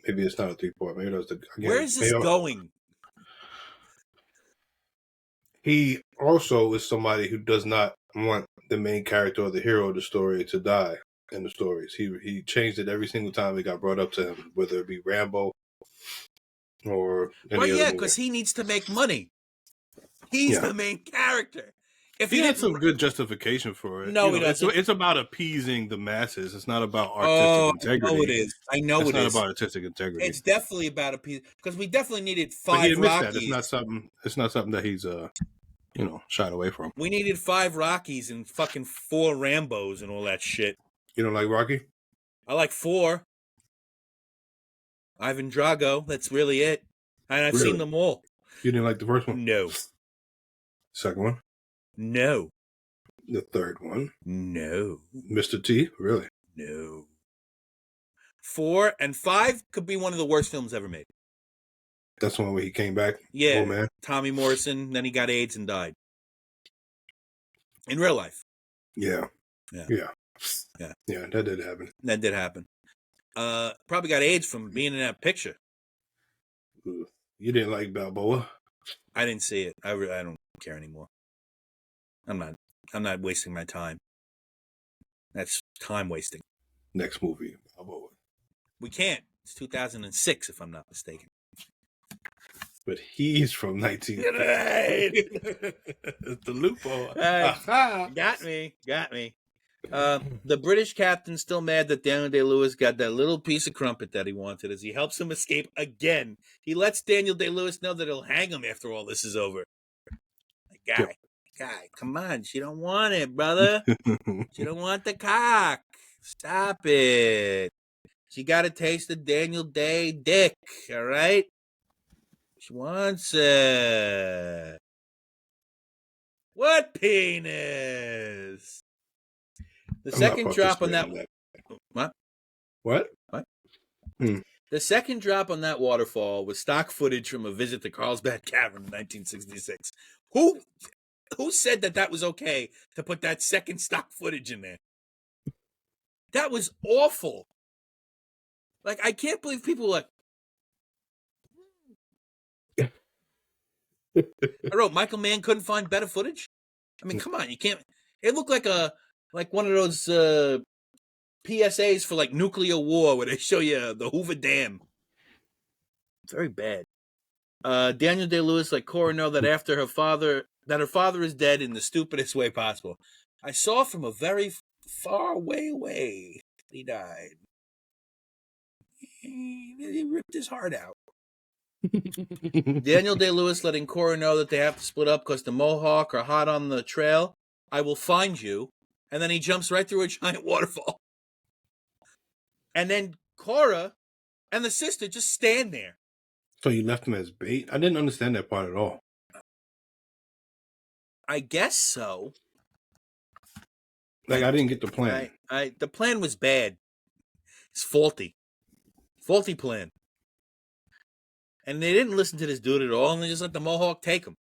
maybe it's not a 3-part. Maybe that's Where is this going? He also is somebody who does not want the main character or the hero of the story to die in the stories. He changed it every single time it got brought up to him, whether it be Rambo or any other movie. Because he needs to make money. He's the main character. If he had some good justification for it. No, he doesn't. It's about appeasing the masses. It's not about artistic integrity. I know it is. I know it's it not is. about artistic integrity. It's definitely about appeasing, because we definitely needed 5 but he admits Rockies. That. It's not something that he's shied away from. We needed 5 Rockies and fucking 4 Rambos and all that shit. You don't like Rocky? I like 4. Ivan Drago. That's really it. And I've seen them all. You didn't like the first one? No. Second one? No. The third one? No. Mr. T? Really? No. 4 and 5 could be one of the worst films ever made. That's the one where he came back? Yeah. Oh, man. Tommy Morrison, then he got AIDS and died. In real life. Yeah. Yeah, that did happen. That did happen. Probably got AIDS from being in that picture. You didn't like Balboa? I didn't see it. I don't care anymore. I'm not wasting my time. That's time wasting. Next movie, Balboa. We can't. It's 2006, if I'm not mistaken. But he's from 1950. It's the loophole. Got me. The British captain's still mad that Daniel Day-Lewis got that little piece of crumpet that he wanted as he helps him escape again. He lets Daniel Day-Lewis know that he'll hang him after all this is over. Guy, come on. She don't want it, brother. She don't want the cock. Stop it. She got a taste of Daniel Day dick, all right? She wants it. What penis? The second drop on that. What? The second drop on that waterfall was stock footage from a visit to Carlsbad Cavern in 1966. Who said that was okay to put that second stock footage in there? That was awful. Like, I can't believe people were like. I wrote Michael Mann couldn't find better footage. I mean, come on, you can't. It looked like one of those PSAs for like nuclear war where they show you the Hoover Dam. Very bad. Daniel Day-Lewis let Cora know that her father is dead in the stupidest way possible. I saw from a very far away he died. He ripped his heart out. Daniel Day-Lewis letting Cora know that they have to split up because the Mohawk are hot on the trail. I will find you. And then he jumps right through a giant waterfall. And then Cora and the sister just stand there. So you left him as bait? I didn't understand that part at all. I guess so. Like, I didn't get the plan. The plan was bad. It's faulty. Faulty plan. And they didn't listen to this dude at all, and they just let the Mohawk take him.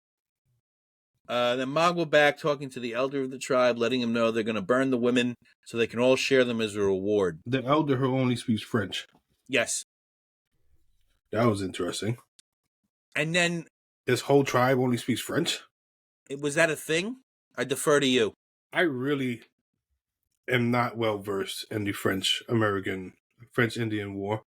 Then Magua back talking to the elder of the tribe, letting him know they're going to burn the women so they can all share them as a reward. The elder who only speaks French. Yes. That was interesting. And then... This whole tribe only speaks French? Was that a thing? I defer to you. I really am not well versed in the French-Indian War.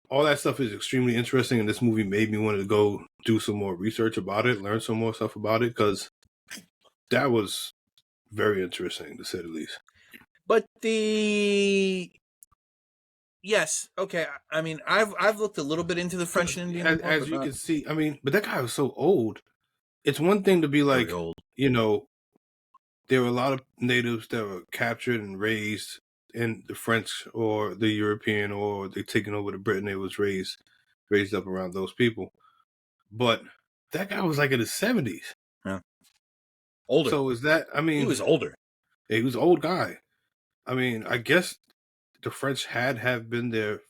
All that stuff is extremely interesting, and this movie made me want to go do some more research about it, learn some more stuff about it, because that was very interesting, to say the least. But yes, okay. I mean, I've looked a little bit into the French and Indian War. As you can see, I mean, but that guy was so old. It's one thing to be like, there were a lot of natives that were captured and raised in the French or the European, or they taken over to Britain. They was raised up around those people. But that guy was like in his 70s. Yeah. Older. So is that, I mean... He was older. Yeah, he was an old guy. I mean, I guess the French had been there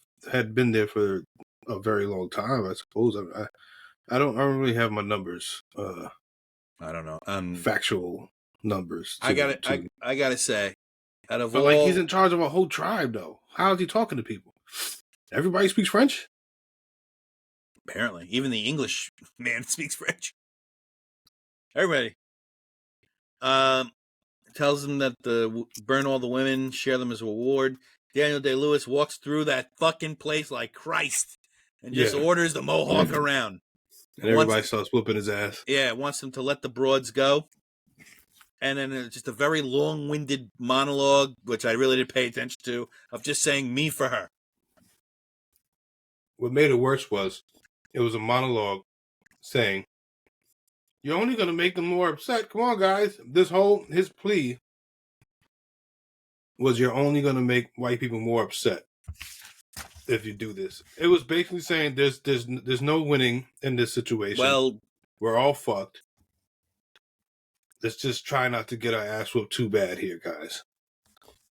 for a very long time, I suppose. I don't really have my numbers. I don't know. Factual numbers. I gotta say, out of but all, like he's in charge of a whole tribe, though. How is he talking to people? Everybody speaks French. Apparently, even the English man speaks French. Everybody. Tells them that burn all the women, share them as a reward. Daniel Day-Lewis walks through that fucking place like Christ and just orders the Mohawk around. And everybody starts whooping his ass. Yeah, wants them to let the broads go. And then it's just a very long-winded monologue, which I really didn't pay attention to, of just saying me for her. What made it worse was it was a monologue saying, "You're only going to make them more upset. Come on, guys." His plea was, "You're only going to make white people more upset if you do this." It was basically saying there's no winning in this situation. Well, we're all fucked. Let's just try not to get our ass whooped too bad here, guys.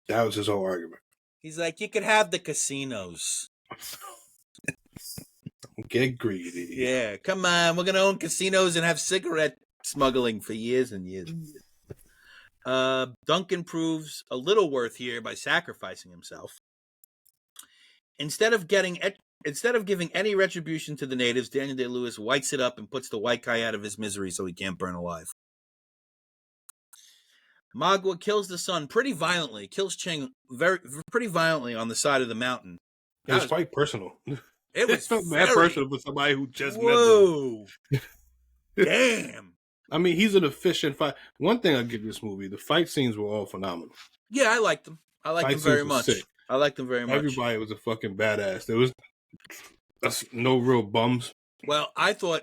That was his whole argument. He's like, you could have the casinos. Get greedy. Yeah, come on. We're going to own casinos and have cigarette smuggling for years and years and years. Duncan proves a little worth here by sacrificing himself. Instead of giving any retribution to the natives, Daniel Day-Lewis whites it up and puts the white guy out of his misery so he can't burn alive. Magua kills the son pretty violently, kills Cheng pretty violently on the side of the mountain. It was quite personal. It was very personal for somebody who just met them. Damn. I mean, he's an efficient fight. One thing I give this movie, the fight scenes were all phenomenal. Yeah, I liked them. I liked them very much. I liked them very much. Everybody was a fucking badass. There was no real bums. Well, I thought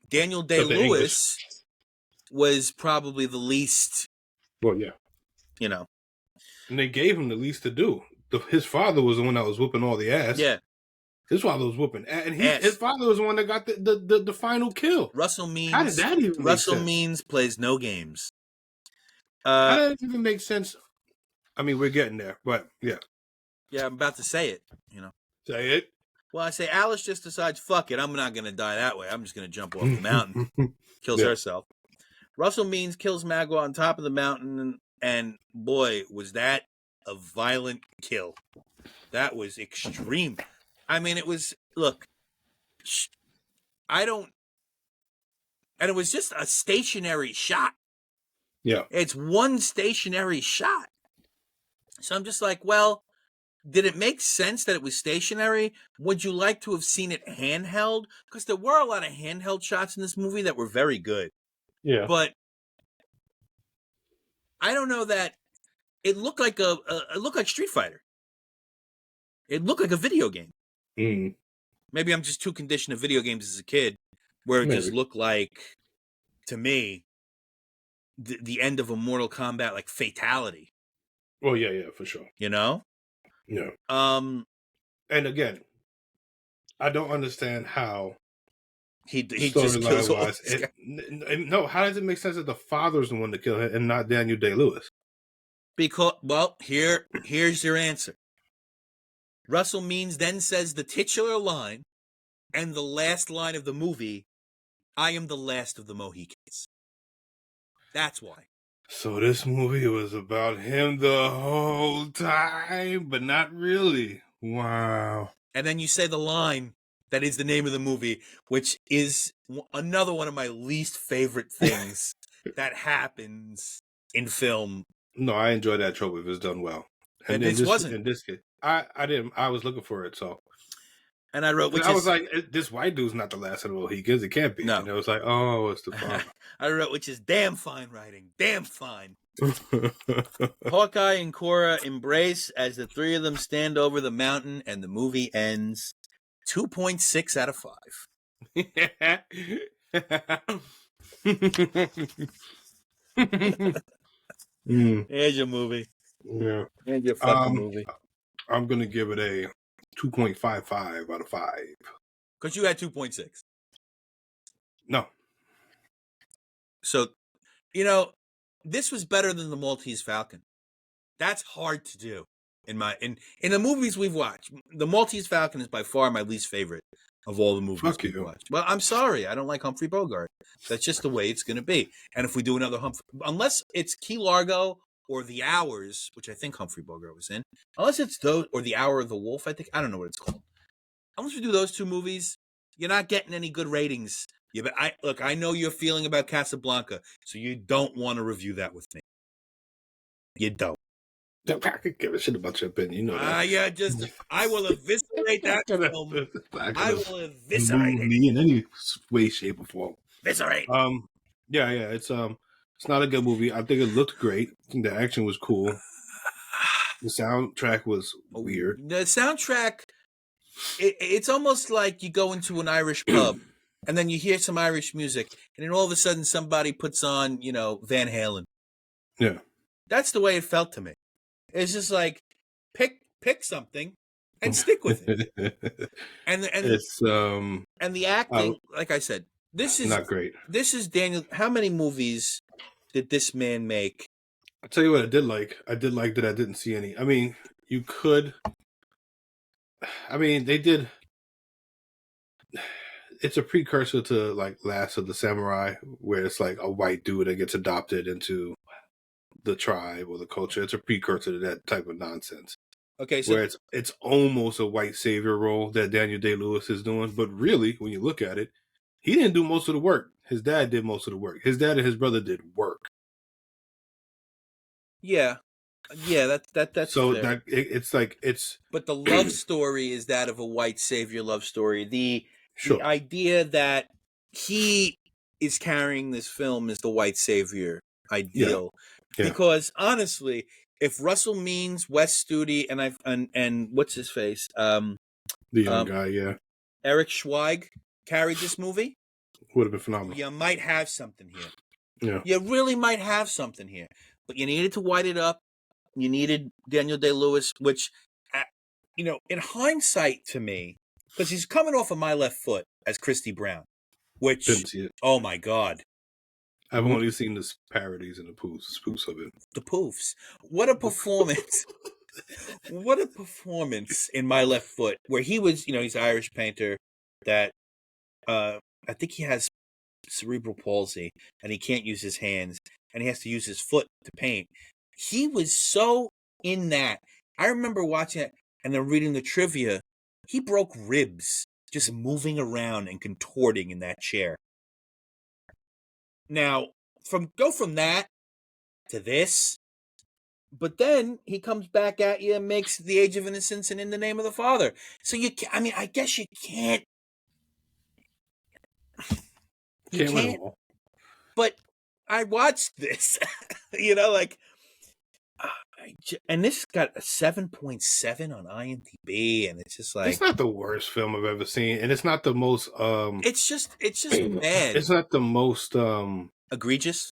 Daniel Day-Lewis was probably the least. Well, yeah. You know. And they gave him the least to do. His father was the one that was whooping all the ass. Yeah. His father was whooping. And his father was the one that got the final kill. Russell Means. How did that even make sense? Means plays no games. How did it even make sense? I mean, we're getting there, but yeah. Yeah, I'm about to say it, you know. Say it? Well, I say Alice just decides, fuck it, I'm not going to die that way. I'm just going to jump off the mountain. Kills herself. Russell Means kills Magua on top of the mountain, and boy, was that a violent kill. That was extreme. I mean, it was, look, and it was just a stationary shot. Yeah. It's one stationary shot. So I'm just like, well, did it make sense that it was stationary? Would you like to have seen it handheld? Because there were a lot of handheld shots in this movie that were very good. Yeah. But I don't know that it looked like it looked like Street Fighter. It looked like a video game. Mm. Maybe I'm just too conditioned to video games as a kid, where it just looked like, to me, the end of a Mortal Kombat, like fatality. Well, yeah, for sure. You know? Yeah. And again, I don't understand how he just kills all no, how does it make sense that the father's the one to kill him and not Daniel Day-Lewis? Because, well, here's your answer. Russell Means then says the titular line and the last line of the movie, I am the last of the Mohicans. That's why. So this movie was about him the whole time, but not really. Wow. And then you say the line that is the name of the movie, which is another one of my least favorite things that happens in film. No, I enjoy that trope if it's done well. And this wasn't. In this case, I didn't. I was looking for it, so. And I wrote, I was like, this white dude's not the last of the Mohicans. It can't be. No. And it was like, oh, it's the father. I wrote, which is damn fine writing. Damn fine. Hawkeye and Cora embrace as the three of them stand over the mountain, and the movie ends 2.6 out of 5. Here's your movie. Yeah. Here's your fucking movie. I'm going to give it a 2.55 out of 5. Because you had 2.6. No. So, you know, this was better than the Maltese Falcon. That's hard to do. in the movies we've watched. The Maltese Falcon is by far my least favorite of all the movies we've watched. Well, I'm sorry, I don't like Humphrey Bogart. That's just the way it's going to be. And if we do another Humphrey, unless it's Key Largo or The Hours, which I think Humphrey Bogart was in, unless it's those or The Hour of the Wolf, I think, I don't know what it's called. Unless we do those two movies, you're not getting any good ratings. Yeah, but I know your feeling about Casablanca, so you don't want to review that with me. You don't. I could give a shit about your opinion, you know that. Yeah, I will eviscerate that film. I will eviscerate it. Me in any way, shape, or form. Eviscerate. Yeah, it's not a good movie. I think it looked great. I think the action was cool. The soundtrack was weird. The soundtrack, it's almost like you go into an Irish pub and then you hear some Irish music, and then all of a sudden somebody puts on, Van Halen. Yeah. That's the way it felt to me. It's just like pick something and stick with it. and it's and the acting, like I said, this is not great. This is Daniel. How many movies did this man make? I'll tell you what I did like. I did like that I didn't see any. I mean, they did. It's a precursor to like Last of the Samurai, where it's like a white dude that gets adopted into the tribe or the culture. It's a precursor to that type of nonsense. Okay, so where it's almost a white savior role that Daniel Day-Lewis is doing, but really, when you look at it, he didn't do most of the work. His dad did most of the work. His dad and his brother did work. Yeah, that's so fair. that it's like it's. But the love story is that of a white savior love story. The idea that he is carrying this film is the white savior ideal. Yeah. Because honestly, if Russell Means, Wes Studi, and what's his face, the young guy, yeah, Eric Schweig carried this movie, would have been phenomenal. You might have something here. Yeah, you really might have something here. But you needed to white it up. You needed Daniel Day-Lewis, which, in hindsight, to me, because he's coming off of My Left Foot as Christy Brown, which didn't see it. Oh my God. I've only seen the parodies and the spoofs of it. The poofs. What a performance. What a performance in My Left Foot, where he was, he's an Irish painter that I think he has cerebral palsy and he can't use his hands and he has to use his foot to paint. He was so in that. I remember watching it and then reading the trivia. He broke ribs just moving around and contorting in that chair. Now, go from that to this, but then he comes back at you and makes The Age of Innocence and In the Name of the Father. So I guess you can't. You can't. But I watched this, and this got a 7.7 on IMDb, and it's just like it's not the worst film I've ever seen, and it's not the most. It's just bad. It's not the most egregious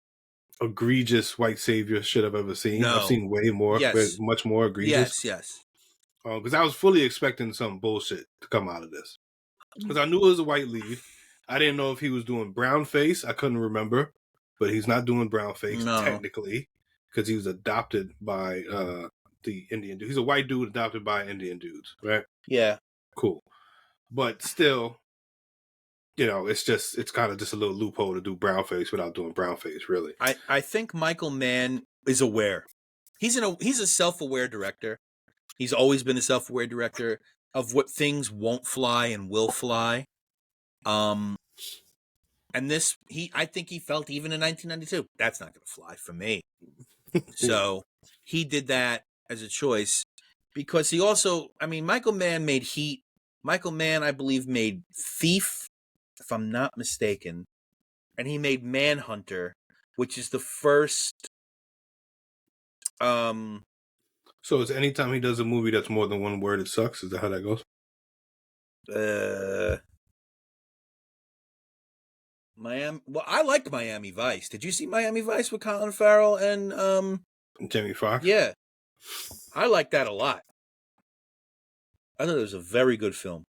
white savior shit I've ever seen. No. I've seen way more, much more egregious. Yes. Because I was fully expecting some bullshit to come out of this. Because I knew it was a white lead. I didn't know if he was doing brown face. I couldn't remember, but he's not doing brown face technically because he was adopted by the Indian dude. He's a white dude adopted by Indian dudes, right? Yeah. Cool. But still, it's kind of just a little loophole to do brown face without doing brown face, really. I think Michael Mann is aware. He's a self-aware director. He's always been a self-aware director of what things won't fly and will fly. And this, I think he felt even in 1992, that's not going to fly for me. So he did that as a choice because he also, Michael Mann made Heat. Michael Mann, I believe, made Thief, if I'm not mistaken. And he made Manhunter, which is the first. So it's anytime he does a movie that's more than one word, it sucks? Is that how that goes? Miami. Well, I liked Miami Vice. Did you see Miami Vice with Colin Farrell and Jamie Foxx? Yeah, I liked that a lot. I thought it was a very good film.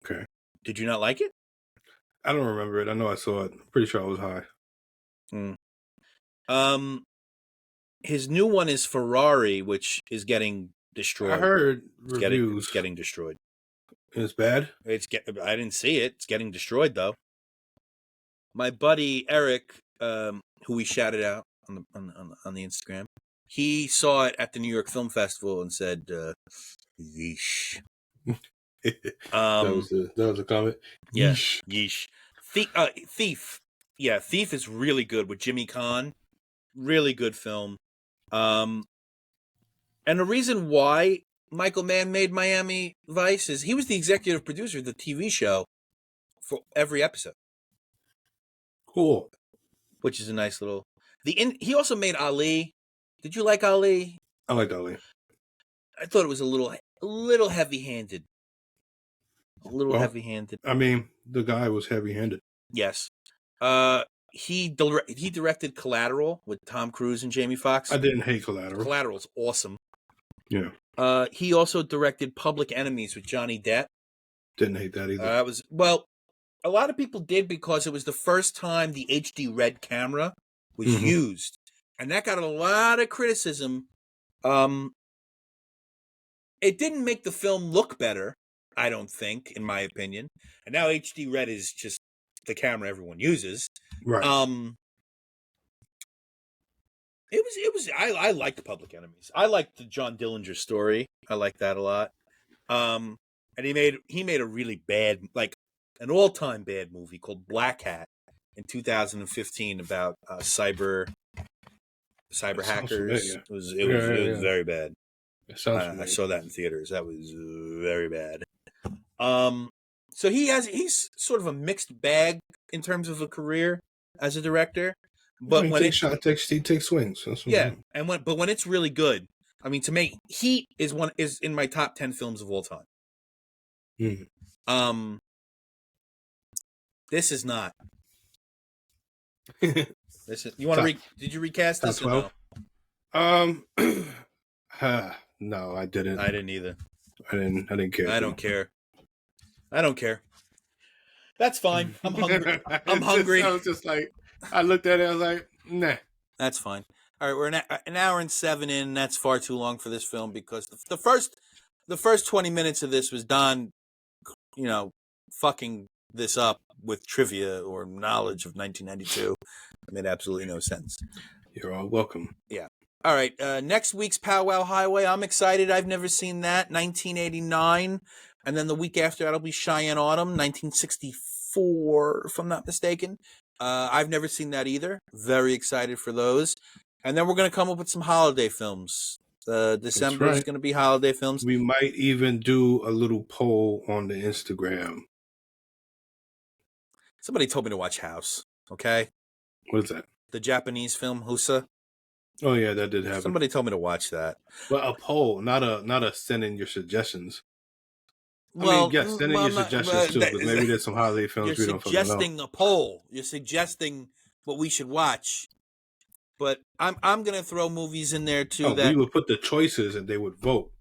Okay. Did you not like it? I don't remember it. I know I saw it. I'm pretty sure I was high. His new one is Ferrari, which is getting destroyed. I heard It's reviews. getting destroyed. It's bad. I didn't see it. It's getting destroyed though. My buddy Eric, who we shouted out on the Instagram, he saw it at the New York Film Festival and said, "Yeesh." That was a comment. Yeah, Yeesh. yeesh. Thief. Yeah, Thief is really good with Jimmy Caan. Really good film. And the reason why Michael Mann made Miami Vice is he was the executive producer of the TV show for every episode. Cool. Which is a nice little. He also made Ali. Did you like Ali? I like Ali. I thought it was a little heavy-handed. Heavy-handed. I mean, the guy was heavy-handed. Yes. He directed Collateral with Tom Cruise and Jamie Foxx. I didn't hate Collateral. Collateral's awesome. Yeah. He also directed Public Enemies with Johnny Depp. Didn't hate that either. A lot of people did because it was the first time the HD Red camera was used, and that got a lot of criticism. It didn't make the film look better, I don't think, in my opinion. And now HD Red is just the camera everyone uses. Right. I liked Public Enemies. I liked the John Dillinger story. I liked that a lot. And he made a really bad, like an all-time bad movie called Black Hat in 2015 about cyber hackers. It was very bad. I saw that in theaters. That was very bad. So he's sort of a mixed bag in terms of a career as a director. But he takes swings. But when it's really good, I mean, to me, Heat is in my top 10 films of all time. This is not. This is. You want to did you recast this or no? No, I didn't. I didn't either. I didn't care. I don't care. That's fine. I'm hungry. I'm hungry. I was just like, I looked at it. I was like, nah. That's fine. All right, we're an hour and 7 in. That's far too long for this film because the first 20 minutes of this was Don, fucking this up with trivia or knowledge of 1992. It made absolutely no sense. You're all welcome. Yeah. All right. Next week's Powwow Highway. I'm excited. I've never seen that. 1989. And then the week after that'll be Cheyenne Autumn, 1964, if I'm not mistaken. I've never seen that either. Very excited for those. And then we're going to come up with some holiday films. December is going to be holiday films. We might even do a little poll on the Instagram. Somebody told me to watch House. Okay. What is that? The Japanese film Husa. Oh yeah, that did happen. Somebody told me to watch that. Well, a poll, not a send in your suggestions. Send in your suggestions too, but maybe there's some holiday films we don't know. You're suggesting a poll. You're suggesting what we should watch. But I'm going to throw movies in there too. We would put the choices and they would vote.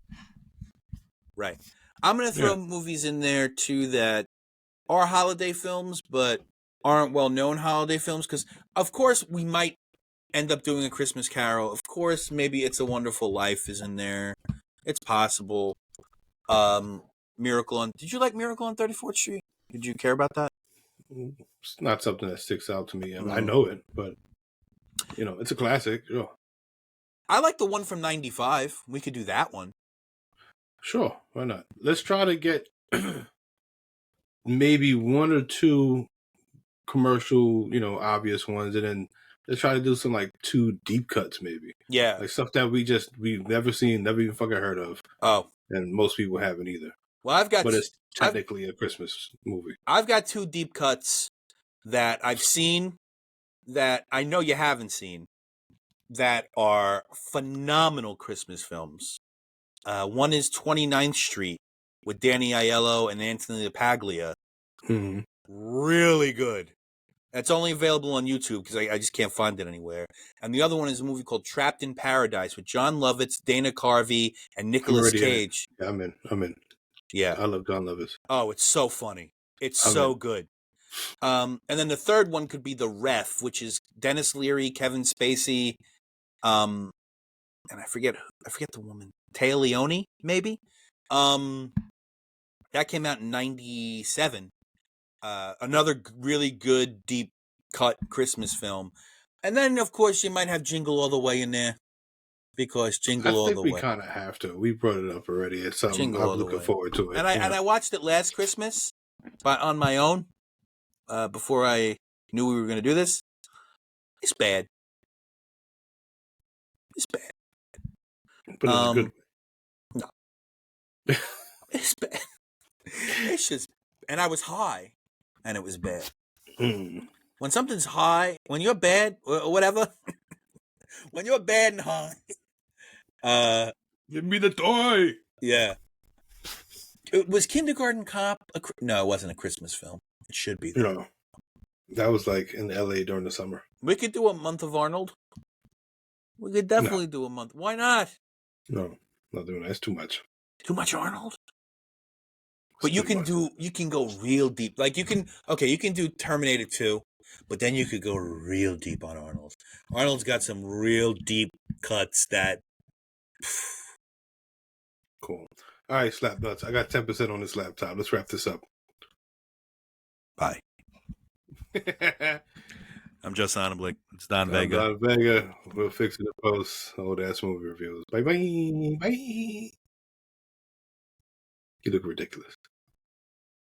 Right. I'm going to throw movies in there too that are holiday films, but aren't well-known holiday films. Because, of course, we might end up doing A Christmas Carol. Of course, maybe It's a Wonderful Life is in there. It's possible. Did you like Miracle on 34th Street? Did you care about that? It's not something that sticks out to me. I know it, but it's a classic. Sure. I like the one from 95. We could do that one. Sure, why not? Let's try to get maybe one or two commercial, obvious ones, and then let's try to do some like 2 deep cuts, maybe. Yeah, like stuff that we've never seen, never even fucking heard of. Oh, and most people haven't either. Well, but it's technically a Christmas movie. I've got 2 deep cuts that I've seen that I know you haven't seen that are phenomenal Christmas films. One is 29th Street with Danny Aiello and Anthony LaPaglia. Mm-hmm. Really good. That's only available on YouTube because I just can't find it anywhere. And the other one is a movie called Trapped in Paradise with John Lovitz, Dana Carvey, and Nicolas Cage. Yeah, I'm in. Yeah. I love John Lovitz. Oh, it's so funny. It's so good. And then the third one could be The Ref, which is Dennis Leary, Kevin Spacey, and I forget the woman. Taya Leone, maybe. That came out in 97. Another really good, deep cut Christmas film. And then, of course, you might have Jingle All the Way in there. Because Jingle All the I think we Way. kind of have to. We brought it up already. It's something Jingle All I'm the looking Way. forward to it. And I watched it last Christmas, but on my own, before I knew we were going to do this. It's bad. It's bad. But it's good. No. It's bad. It's just, and I was high, and it was bad. When something's high, when you're bad, or whatever, when you're bad and high, give me the toy. Yeah. Was Kindergarten Cop no, it wasn't a Christmas film. It should be. No. That was like in LA during the summer. We could do a month of Arnold. We could definitely do a month. Why not? No, not doing that. It's too much. Too much Arnold? But you can go real deep. Like you can do Terminator 2, but then you could go real deep on Arnold. Arnold's got some real deep cuts that cool. All right, Slap Nuts. I got 10% on this laptop. Let's wrap this up. Bye. I'm Joe Sonneblick. It's Don Vega. Don Vega. We'll fix it in post. Old ass movie reviews. Bye. Bye. You look ridiculous.